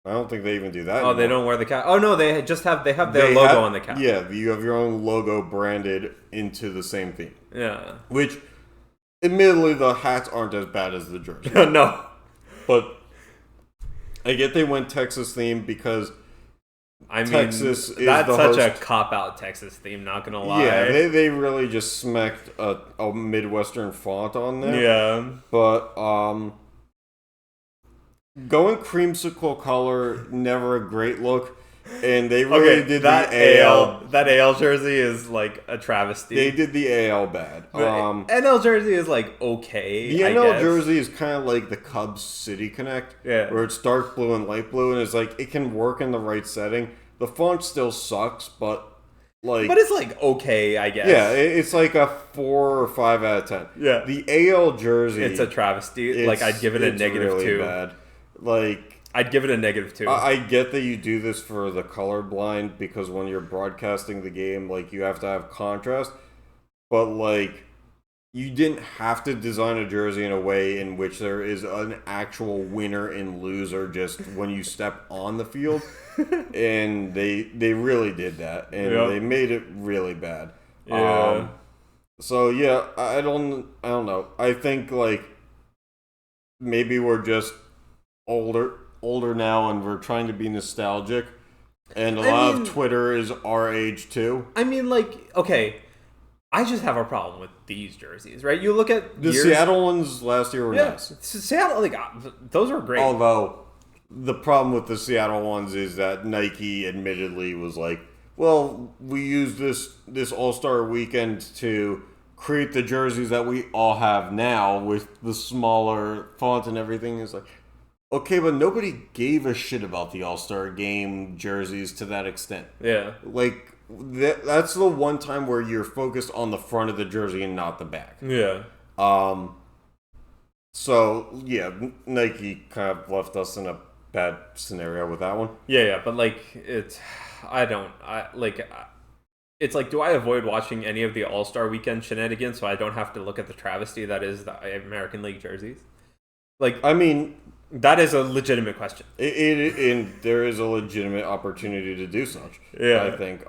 I don't think they even do that anymore. They don't wear the cap. Oh no, they have their logo on the cap. Yeah, you have your own logo branded into the same theme. Yeah. Which, admittedly, the hats aren't as bad as the jersey. No. But I get they went Texas theme because Texas is that's the such host. A cop-out Texas theme, not gonna lie. Yeah, they really just smacked a Midwestern font on there. Yeah. But going creamsicle color, never a great look. And they really did that the AL. That AL jersey is like a travesty. They did the AL bad. NL jersey is like okay. The NL jersey is kind of like the Cubs City Connect, where it's dark blue and light blue, and it's like it can work in the right setting. The font still sucks, but it's like okay, I guess. Yeah, it's like a 4 or 5 out of 10. Yeah, the AL jersey, it's a travesty. Like I'd give it a negative really 2. Bad. Like I'd give it a negative 2. I get that you do this for the colorblind because when you're broadcasting the game, like you have to have contrast, but like you didn't have to design a jersey in a way in which there is an actual winner and loser just when you step on the field. And they really did that, and they made it really bad. Yeah. So yeah, I don't know. I think like maybe we're just older now, and we're trying to be nostalgic, and a lot of Twitter is our age too. I mean, like, okay, I just have a problem with these jerseys, right? You look at the Seattle ones last year were nice. Seattle, like those were great. Although the problem with the Seattle ones is that Nike admittedly was like, well, we used this All-Star weekend to create the jerseys that we all have now with the smaller font and everything. It's like, okay, but nobody gave a shit about the All-Star game jerseys to that extent. Yeah. Like, that's the one time where you're focused on the front of the jersey and not the back. Yeah. So, yeah, Nike kind of left us in a bad scenario with that one. Yeah, but like it's like, do I avoid watching any of the All-Star Weekend shenanigans so I don't have to look at the travesty that is the American League jerseys? Like, I mean, that is a legitimate question. And there is a legitimate opportunity to do such. Yeah, I think,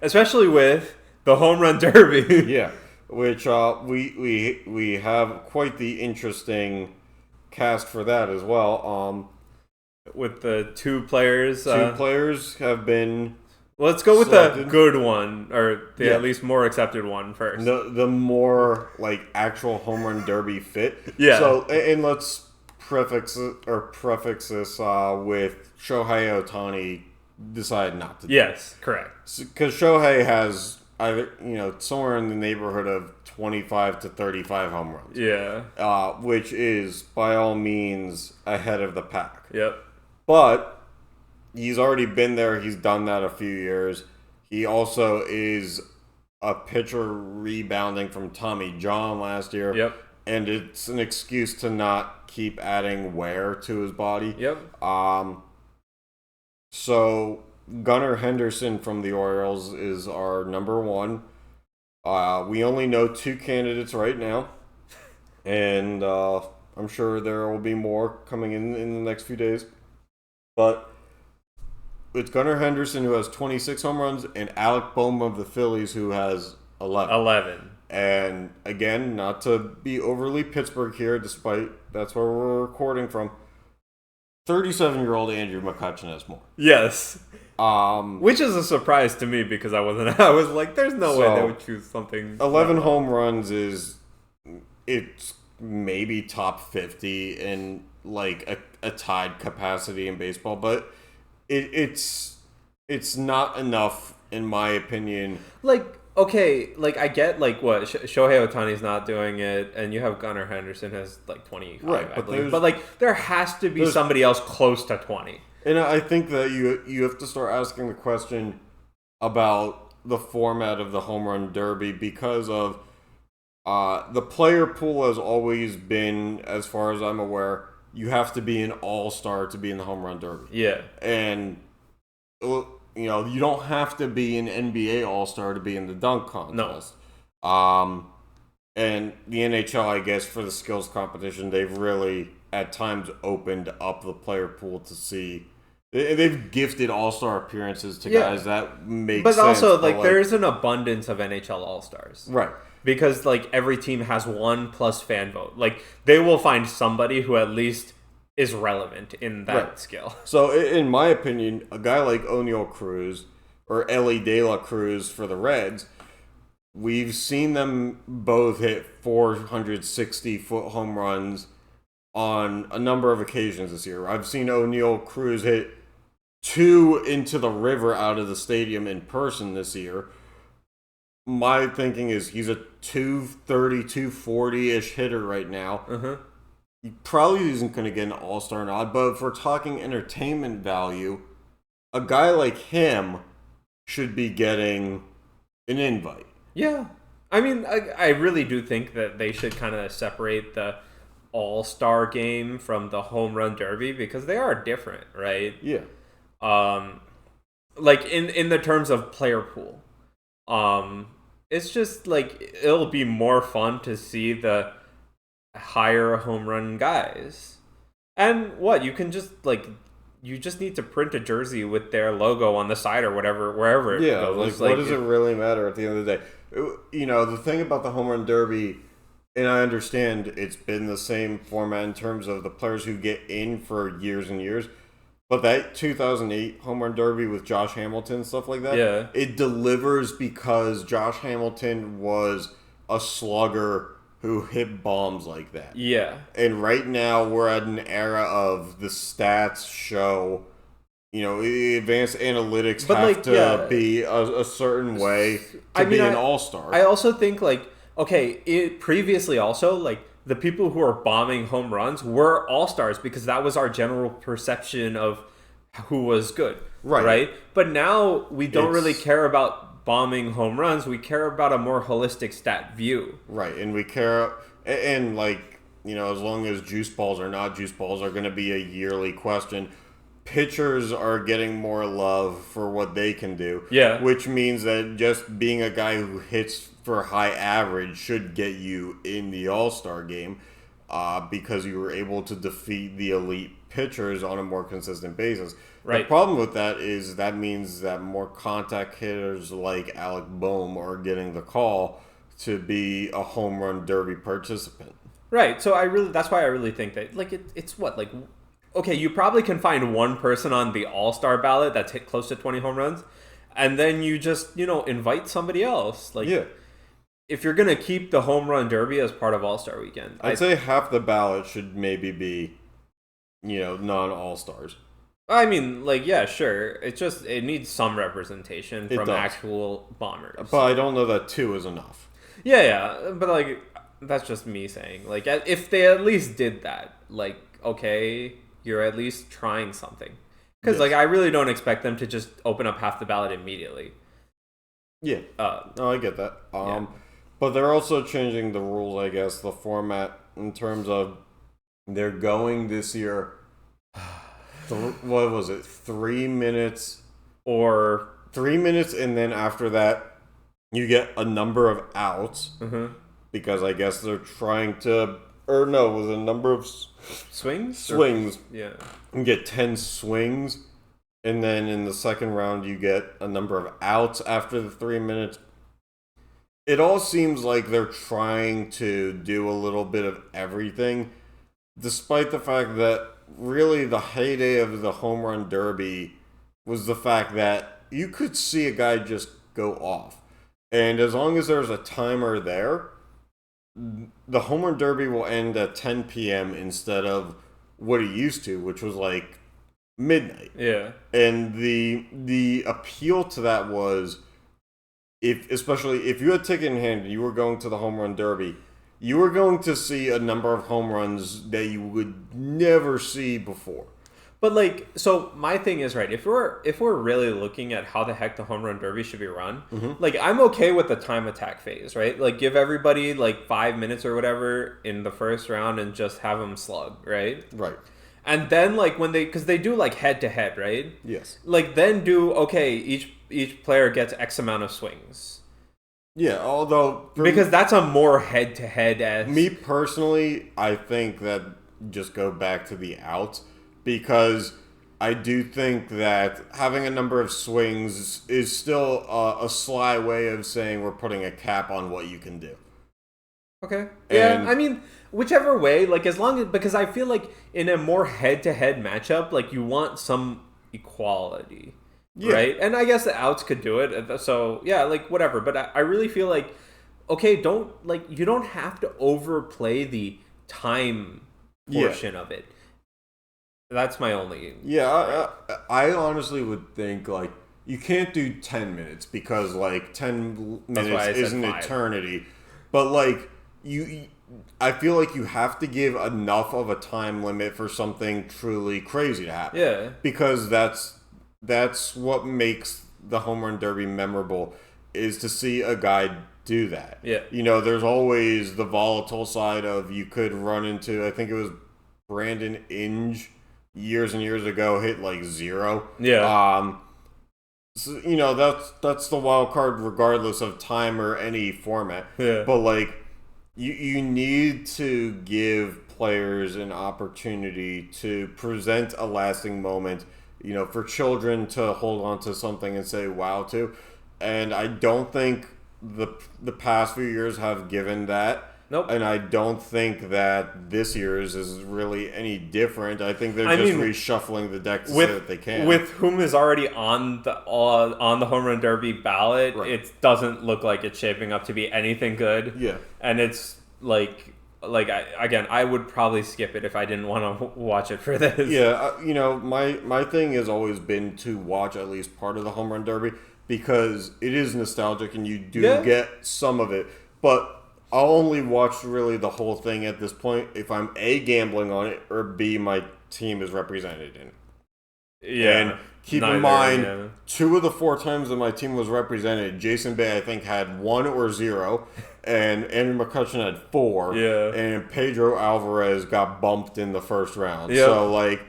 especially with the home run derby. Yeah, which we have quite the interesting cast for that as well. With the two players have been. Let's go with selected. the good one, or the at least more accepted one first. The more like actual home run derby fit. Yeah. So and let's prefix this with Shohei Ohtani decided not to. Yes, correct. Because Shohei has either somewhere in the neighborhood of 25 to 35 home runs. Yeah. Which is by all means ahead of the pack. Yep. But he's already been there. He's done that a few years. He also is a pitcher rebounding from Tommy John last year. Yep. And it's an excuse to not keep adding wear to his body. Yep. So Gunnar Henderson from the Orioles is our number one. We only know 2 candidates right now. And I'm sure there will be more coming in the next few days. But it's Gunnar Henderson, who has 26 home runs, and Alec Bohm of the Phillies, who has 11. And again, not to be overly Pittsburgh here, despite that's where we're recording from, 37-year-old Andrew McCutchen has more. Yes. Which is a surprise to me because I was like, there's no way they would choose something. 11 home runs it's maybe top 50 in like a tied capacity in baseball, but it's not enough in my opinion. Like, okay, like I get like what Shohei Ohtani's not doing it, and you have Gunnar Henderson has like 25, right? I believe. But like there has to be somebody else close to 20. And I think that you have to start asking the question about the format of the home run derby because of the player pool has always been, as far as I'm aware, you have to be an all-star to be in the home run derby. Yeah. And you don't have to be an NBA all-star to be in the dunk contest. No. And the NHL, I guess, for the skills competition, they've really at times opened up the player pool to see. They've gifted all-star appearances to guys that make sense. But also, like, there's an abundance of NHL all-stars. Right. Because, like, every team has 1 plus fan vote. Like, they will find somebody who at least is relevant in that skill. So, in my opinion, a guy like O'Neal Cruz or Ellie De La Cruz for the Reds, we've seen them both hit 460-foot home runs on a number of occasions this year. I've seen O'Neal Cruz hit 2 into the river out of the stadium in person this year. My thinking is he's a 230, 240-ish hitter right now. He probably isn't going to get an all-star nod, but if we're talking entertainment value, a guy like him should be getting an invite. Yeah. I mean, I really do think that they should kind of separate the all-star game from the home run derby because they are different, right? Yeah. Like in the terms of player pool. It's just like it'll be more fun to see the higher home run guys. And what, you can just like you just need to print a jersey with their logo on the side or whatever, wherever it goes. Like, what does it really matter at the end of the day? You know, the thing about the home run derby, and I understand it's been the same format in terms of the players who get in for years and years, but that 2008 home run derby with Josh Hamilton, stuff like that, it delivers because Josh Hamilton was a slugger who hit bombs like that. Yeah. And right now we're at an era of the stats show, you know, advanced analytics have to be a certain way to be an all-star. I also think, like, okay, previously also, like, the people who are bombing home runs were all-stars because that was our general perception of who was good. Right? But now we don't really care about bombing home runs. We care about a more holistic stat view. Right, and we care, and like, you know, as long as juice balls or not juice balls are going to be a yearly question, pitchers are getting more love for what they can do. Yeah. Which means that just being a guy who hits for high average should get you in the All-Star game because you were able to defeat the elite pitchers on a more consistent basis. Right. The problem with that is that means that more contact hitters like Alec Boehm are getting the call to be a home run derby participant. Right. So that's why I really think that, like, it's what, like, okay, you probably can find one person on the All-Star ballot that's hit close to 20 home runs, and then you just, you know, invite somebody else. Like, if you're going to keep the home run derby as part of All-Star weekend, I'd say half the ballot should maybe be, you know, non-All-Stars. I mean, like, yeah, sure. It needs some representation from actual bombers. But I don't know that 2 is enough. Yeah. But, like, that's just me saying. Like, if they at least did that, like, okay, you're at least trying something. Because, like, I really don't expect them to just open up half the ballot immediately. Yeah. No, I get that. But they're also changing the rules, I guess, the format in terms of they're going this year... what was it? 3 minutes or 3 minutes, and then after that, you get a number of outs because I guess they're trying to, or no, was a number of swings. Yeah, you get 10 swings, and then in the second round, you get a number of outs after the 3 minutes. It all seems like they're trying to do a little bit of everything, despite the fact that really the heyday of the home run derby was the fact that you could see a guy just go off. And as long as there's a timer there, the home run derby will end at 10 p.m. instead of what it used to, which was like midnight. Yeah. And the appeal to that was, especially if you had a ticket in hand and you were going to the home run derby, you were going to see a number of home runs that you would never see before. But, like, so my thing is, right, if we're really looking at how the heck the home run derby should be run, like, I'm okay with the time attack phase, right? Like, give everybody, like, 5 minutes or whatever in the first round and just have them slug, right? Right. And then, like, because they do, like, head-to-head, right? Yes. Like, then okay, each player gets X amount of swings. Yeah, although... Because that's a more head-to-head as... Me personally, I think that just go back to the outs, because I do think that having a number of swings is still a sly way of saying we're putting a cap on what you can do. Okay. Yeah, I mean, whichever way, like, as long as... Because I feel like in a more head-to-head matchup, like, you want some equality. Yeah. Right? And I guess the outs could do it. So, yeah, like, whatever. But I really feel like, okay, you don't have to overplay the time portion of it. That's my only. Yeah, I honestly would think like you can't do 10 minutes because like 10 minutes is an eternity. But like I feel like you have to give enough of a time limit for something truly crazy to happen. Yeah. Because that's what makes the home run derby memorable, is to see a guy do that. Yeah. You know, there's always the volatile side of you could run into, I think it was Brandon Inge years and years ago, hit like 0. Yeah. So, you know, that's the wild card regardless of time or any format. Yeah. But like you need to give players an opportunity to present a lasting moment, you know, for children to hold on to something and say wow to. And I don't think the past few years have given that. Nope. And I don't think that this year's is really any different. I think they're reshuffling the deck to say that they can. With whom is already on the home run derby ballot, right. It doesn't look like it's shaping up to be anything good. Yeah. And it's I would probably skip it if I didn't want to watch it for this. Yeah, you know, my thing has always been to watch at least part of the home run derby because it is nostalgic and you do get some of it. But I'll only watch really the whole thing at this point if I'm A, gambling on it, or B, my team is represented in it. Yeah. And keep in mind, 2 of the 4 times that my team was represented, Jason Bay, I think, had 1 or 0, and Andrew McCutcheon had 4, and Pedro Alvarez got bumped in the first round. Yep. So, like,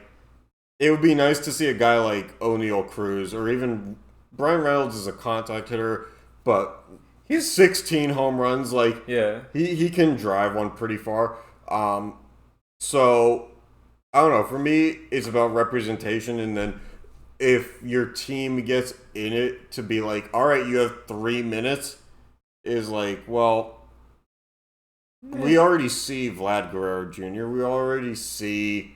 it would be nice to see a guy like O'Neal Cruz, or even Brian Reynolds is a contact hitter, but he's 16 home runs. Like, he can drive one pretty far. So, I don't know. For me, it's about representation, and then if your team gets in it to be like, all right, you have 3 minutes, is like, well, we already see Vlad Guerrero Jr., we already see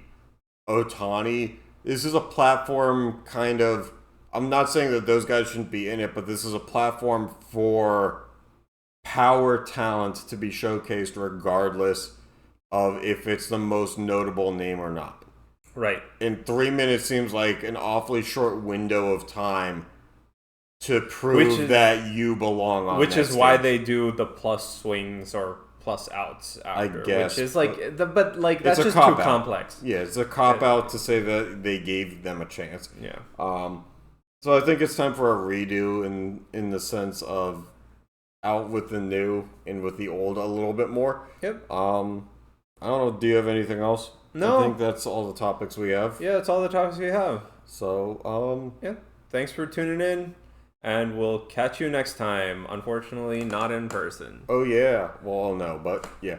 Ohtani. This is a platform kind of, I'm not saying that those guys shouldn't be in it, but this is a platform for power talent to be showcased regardless of if it's the most notable name or not. Right. And 3 minutes seems like an awfully short window of time to prove that you belong on which that is stage. why they do the plus swings or plus outs after, I guess. Which is like, that's just too complex. Yeah, it's a cop-out to say that they gave them a chance. Yeah. So I think it's time for a redo in the sense of out with the new and with the old a little bit more. Yep. I don't know. Do you have anything else? No. I think that's all the topics we have. Yeah, that's all the topics we have. So, yeah. Thanks for tuning in, and we'll catch you next time. Unfortunately, not in person. Oh, yeah. Well, no, but yeah.